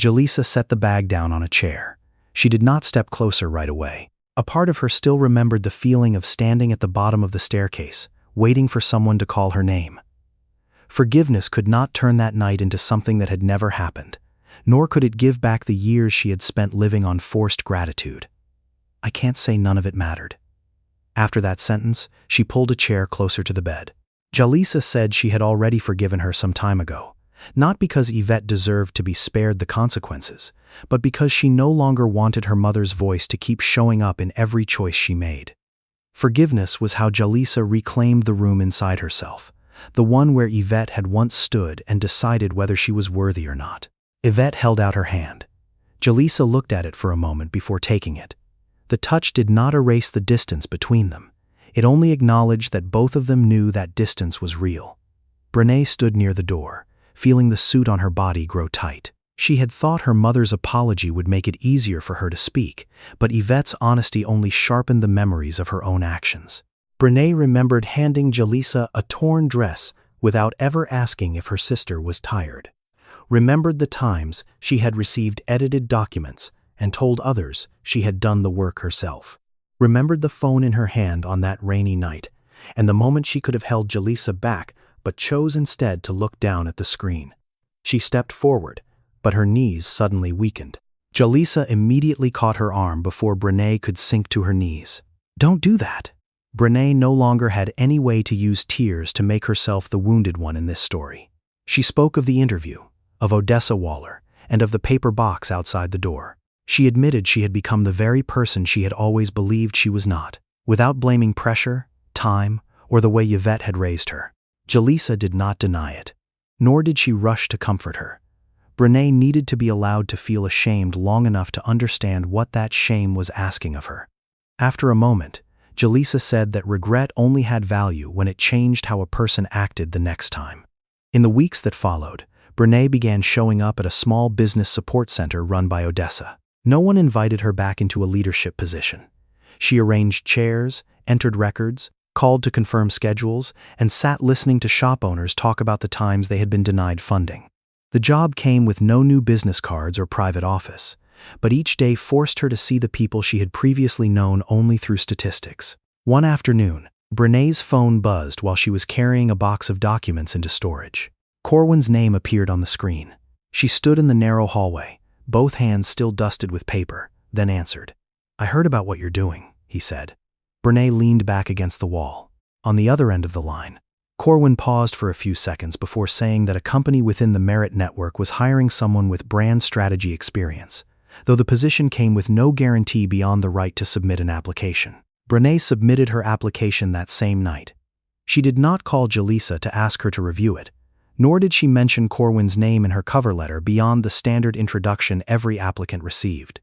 Jalisa set the bag down on a chair. She did not step closer right away. A part of her still remembered the feeling of standing at the bottom of the staircase, waiting for someone to call her name. Forgiveness could not turn that night into something that had never happened, nor could it give back the years she had spent living on forced gratitude. "I can't say none of it mattered." After that sentence, she pulled a chair closer to the bed. Jalisa said she had already forgiven her some time ago, not because Yvette deserved to be spared the consequences, but because she no longer wanted her mother's voice to keep showing up in every choice she made. Forgiveness was how Jalisa reclaimed the room inside herself, the one where Yvette had once stood and decided whether she was worthy or not. Yvette held out her hand. Jalisa looked at it for a moment before taking it. The touch did not erase the distance between them. It only acknowledged that both of them knew that distance was real. Brene stood near the door, feeling the suit on her body grow tight. She had thought her mother's apology would make it easier for her to speak, but Yvette's honesty only sharpened the memories of her own actions. Brene remembered handing Jalisa a torn dress without ever asking if her sister was tired. Remembered the times she had received edited documents and told others she had done the work herself. remembered the phone in her hand on that rainy night, and the moment she could have held Jalisa back but chose instead to look down at the screen. She stepped forward, but her knees suddenly weakened. Jalisa immediately caught her arm before Brene could sink to her knees. "Don't do that." Brene no longer had any way to use tears to make herself the wounded one in this story. She spoke of the interview, of Odessa Waller, and of the paper box outside the door. She admitted she had become the very person she had always believed she was not, without blaming pressure, time, or the way Yvette had raised her. Jalisa did not deny it, nor did she rush to comfort her. Brene needed to be allowed to feel ashamed long enough to understand what that shame was asking of her. After a moment, Jalisa said that regret only had value when it changed how a person acted the next time. In the weeks that followed, Brene began showing up at a small business support center run by Odessa. No one invited her back into a leadership position. She arranged chairs, entered records, called to confirm schedules, and sat listening to shop owners talk about the times they had been denied funding. The job came with no new business cards or private office, but each day forced her to see the people she had previously known only through statistics. One afternoon, Brene's phone buzzed while she was carrying a box of documents into storage. Corwin's name appeared on the screen. She stood in the narrow hallway, both hands still dusted with paper, then answered. "I heard about what you're doing," he said. Brene leaned back against the wall. On the other end of the line, Corwin paused for a few seconds before saying that a company within the Merit Network was hiring someone with brand strategy experience, though the position came with no guarantee beyond the right to submit an application. Brene submitted her application that same night. She did not call Jalisa to ask her to review it, nor did she mention Corwin's name in her cover letter beyond the standard introduction every applicant received.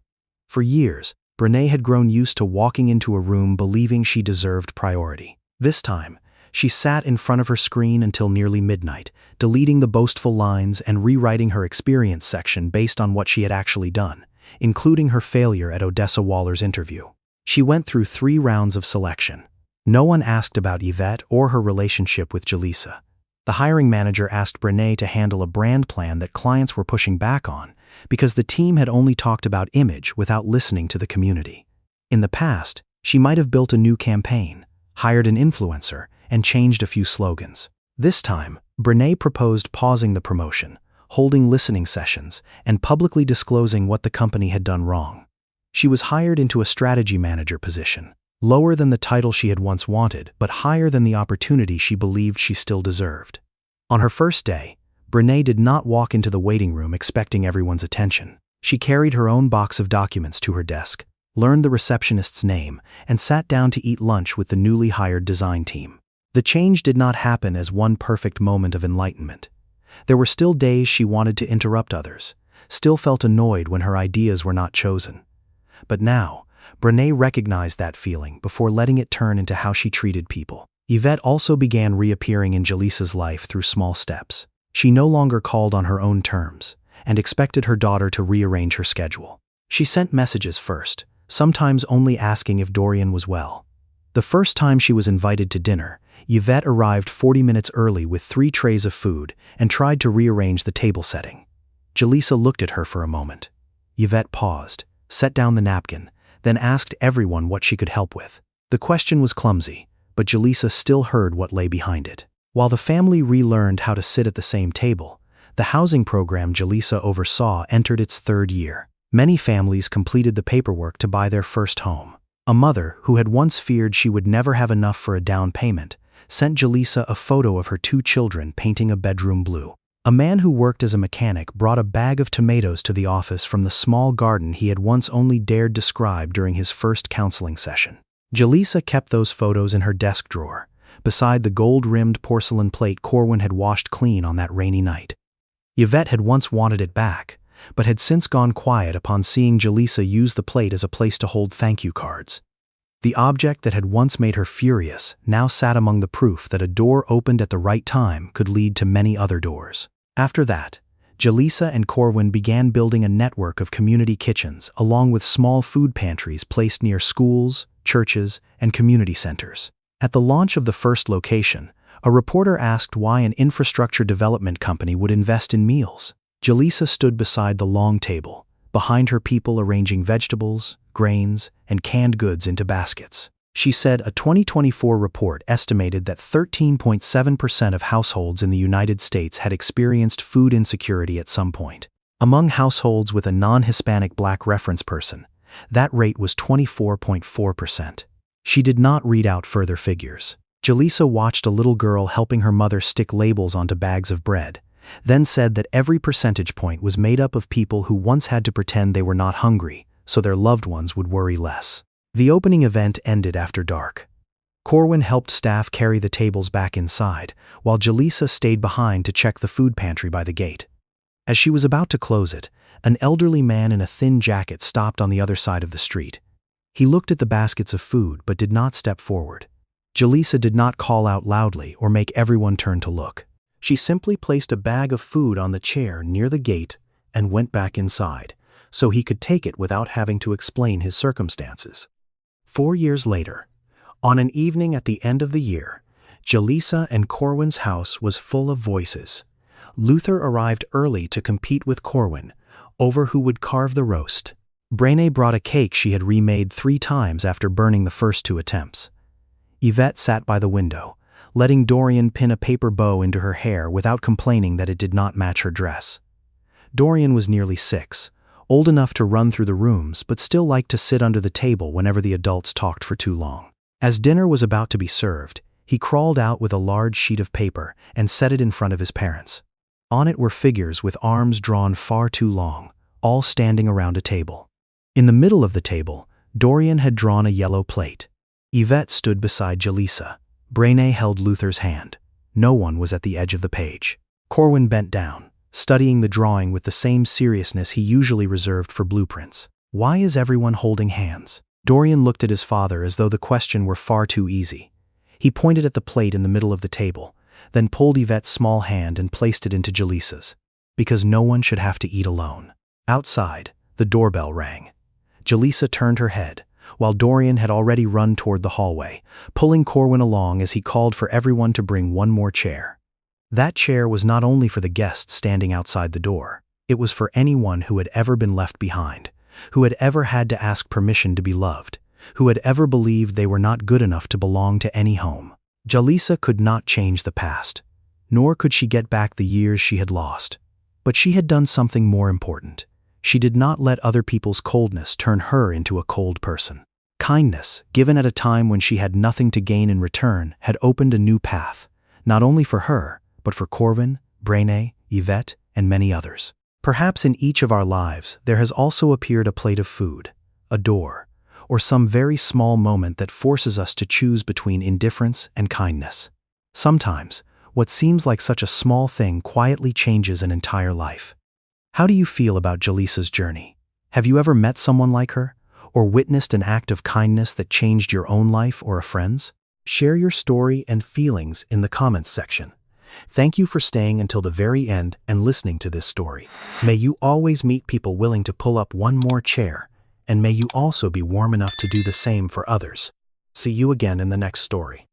For years, Brene had grown used to walking into a room believing she deserved priority. This time, she sat in front of her screen until nearly midnight, deleting the boastful lines and rewriting her experience section based on what she had actually done, including her failure at Odessa Waller's interview. She went through 3 rounds of selection. No one asked about Yvette or her relationship with Jalisa. The hiring manager asked Brene to handle a brand plan that clients were pushing back on because the team had only talked about image without listening to the community. In the past, she might have built a new campaign, hired an influencer, and changed a few slogans. This time, Brene proposed pausing the promotion, holding listening sessions, and publicly disclosing what the company had done wrong. She was hired into a strategy manager position, lower than the title she had once wanted, but higher than the opportunity she believed she still deserved. On her first day, Brene did not walk into the waiting room expecting everyone's attention. She carried her own box of documents to her desk, learned the receptionist's name, and sat down to eat lunch with the newly hired design team. The change did not happen as one perfect moment of enlightenment. There were still days she wanted to interrupt others, still felt annoyed when her ideas were not chosen. But now, Brene recognized that feeling before letting it turn into how she treated people. Yvette also began reappearing in Jalisa's life through small steps. She no longer called on her own terms, and expected her daughter to rearrange her schedule. She sent messages first, sometimes only asking if Dorian was well. The first time she was invited to dinner, Yvette arrived 40 minutes early with 3 trays of food and tried to rearrange the table setting. Jalisa looked at her for a moment. Yvette paused, set down the napkin, then asked everyone what she could help with. The question was clumsy, but Jalisa still heard what lay behind it. While the family relearned how to sit at the same table, the housing program Jalisa oversaw entered its 3rd year. Many families completed the paperwork to buy their first home. A mother, who had once feared she would never have enough for a down payment, sent Jalisa a photo of her 2 children painting a bedroom blue. A man who worked as a mechanic brought a bag of tomatoes to the office from the small garden he had once only dared describe during his first counseling session. Jalisa kept those photos in her desk drawer, beside the gold-rimmed porcelain plate Corwin had washed clean on that rainy night. Yvette had once wanted it back, but had since gone quiet upon seeing Jalisa use the plate as a place to hold thank you cards. The object that had once made her furious now sat among the proof that a door opened at the right time could lead to many other doors. After that, Jalisa and Corwin began building a network of community kitchens along with small food pantries placed near schools, churches, and community centers. At the launch of the first location, a reporter asked why an infrastructure development company would invest in meals. Jalisa stood beside the long table, behind her people arranging vegetables, grains, and canned goods into baskets. She said a 2024 report estimated that 13.7% of households in the United States had experienced food insecurity at some point. Among households with a non-Hispanic Black reference person, that rate was 24.4%. She did not read out further figures. Jalisa watched a little girl helping her mother stick labels onto bags of bread, then said that every percentage point was made up of people who once had to pretend they were not hungry, so their loved ones would worry less. The opening event ended after dark. Corwin helped staff carry the tables back inside, while Jalisa stayed behind to check the food pantry by the gate. As she was about to close it, an elderly man in a thin jacket stopped on the other side of the street. He looked at the baskets of food but did not step forward. Jalisa did not call out loudly or make everyone turn to look. She simply placed a bag of food on the chair near the gate and went back inside, so he could take it without having to explain his circumstances. 4 years later, on an evening at the end of the year, Jalisa and Corwin's house was full of voices. Luther arrived early to compete with Corwin over who would carve the roast. Brene brought a cake she had remade 3 times after burning the first 2 attempts. Yvette sat by the window, letting Dorian pin a paper bow into her hair without complaining that it did not match her dress. Dorian was nearly 6, old enough to run through the rooms but still liked to sit under the table whenever the adults talked for too long. As dinner was about to be served, he crawled out with a large sheet of paper and set it in front of his parents. On it were figures with arms drawn far too long, all standing around a table. In the middle of the table, Dorian had drawn a yellow plate. Yvette stood beside Jalisa. Brene held Luther's hand. No one was at the edge of the page. Corwin bent down, studying the drawing with the same seriousness he usually reserved for blueprints. Why is everyone holding hands? Dorian looked at his father as though the question were far too easy. He pointed at the plate in the middle of the table, then pulled Yvette's small hand and placed it into Jalisa's. Because no one should have to eat alone. Outside, the doorbell rang. Jalisa turned her head, while Dorian had already run toward the hallway, pulling Corwin along as he called for everyone to bring one more chair. That chair was not only for the guests standing outside the door, it was for anyone who had ever been left behind, who had ever had to ask permission to be loved, who had ever believed they were not good enough to belong to any home. Jalisa could not change the past, nor could she get back the years she had lost. But she had done something more important. She did not let other people's coldness turn her into a cold person. Kindness, given at a time when she had nothing to gain in return, had opened a new path, not only for her, but for Corwin, Brene, Yvette, and many others. Perhaps in each of our lives there has also appeared a plate of food, a door, or some very small moment that forces us to choose between indifference and kindness. Sometimes, what seems like such a small thing quietly changes an entire life. How do you feel about Jalisa's journey? Have you ever met someone like her, or witnessed an act of kindness that changed your own life or a friend's? Share your story and feelings in the comments section. Thank you for staying until the very end and listening to this story. May you always meet people willing to pull up one more chair, and may you also be warm enough to do the same for others. See you again in the next story.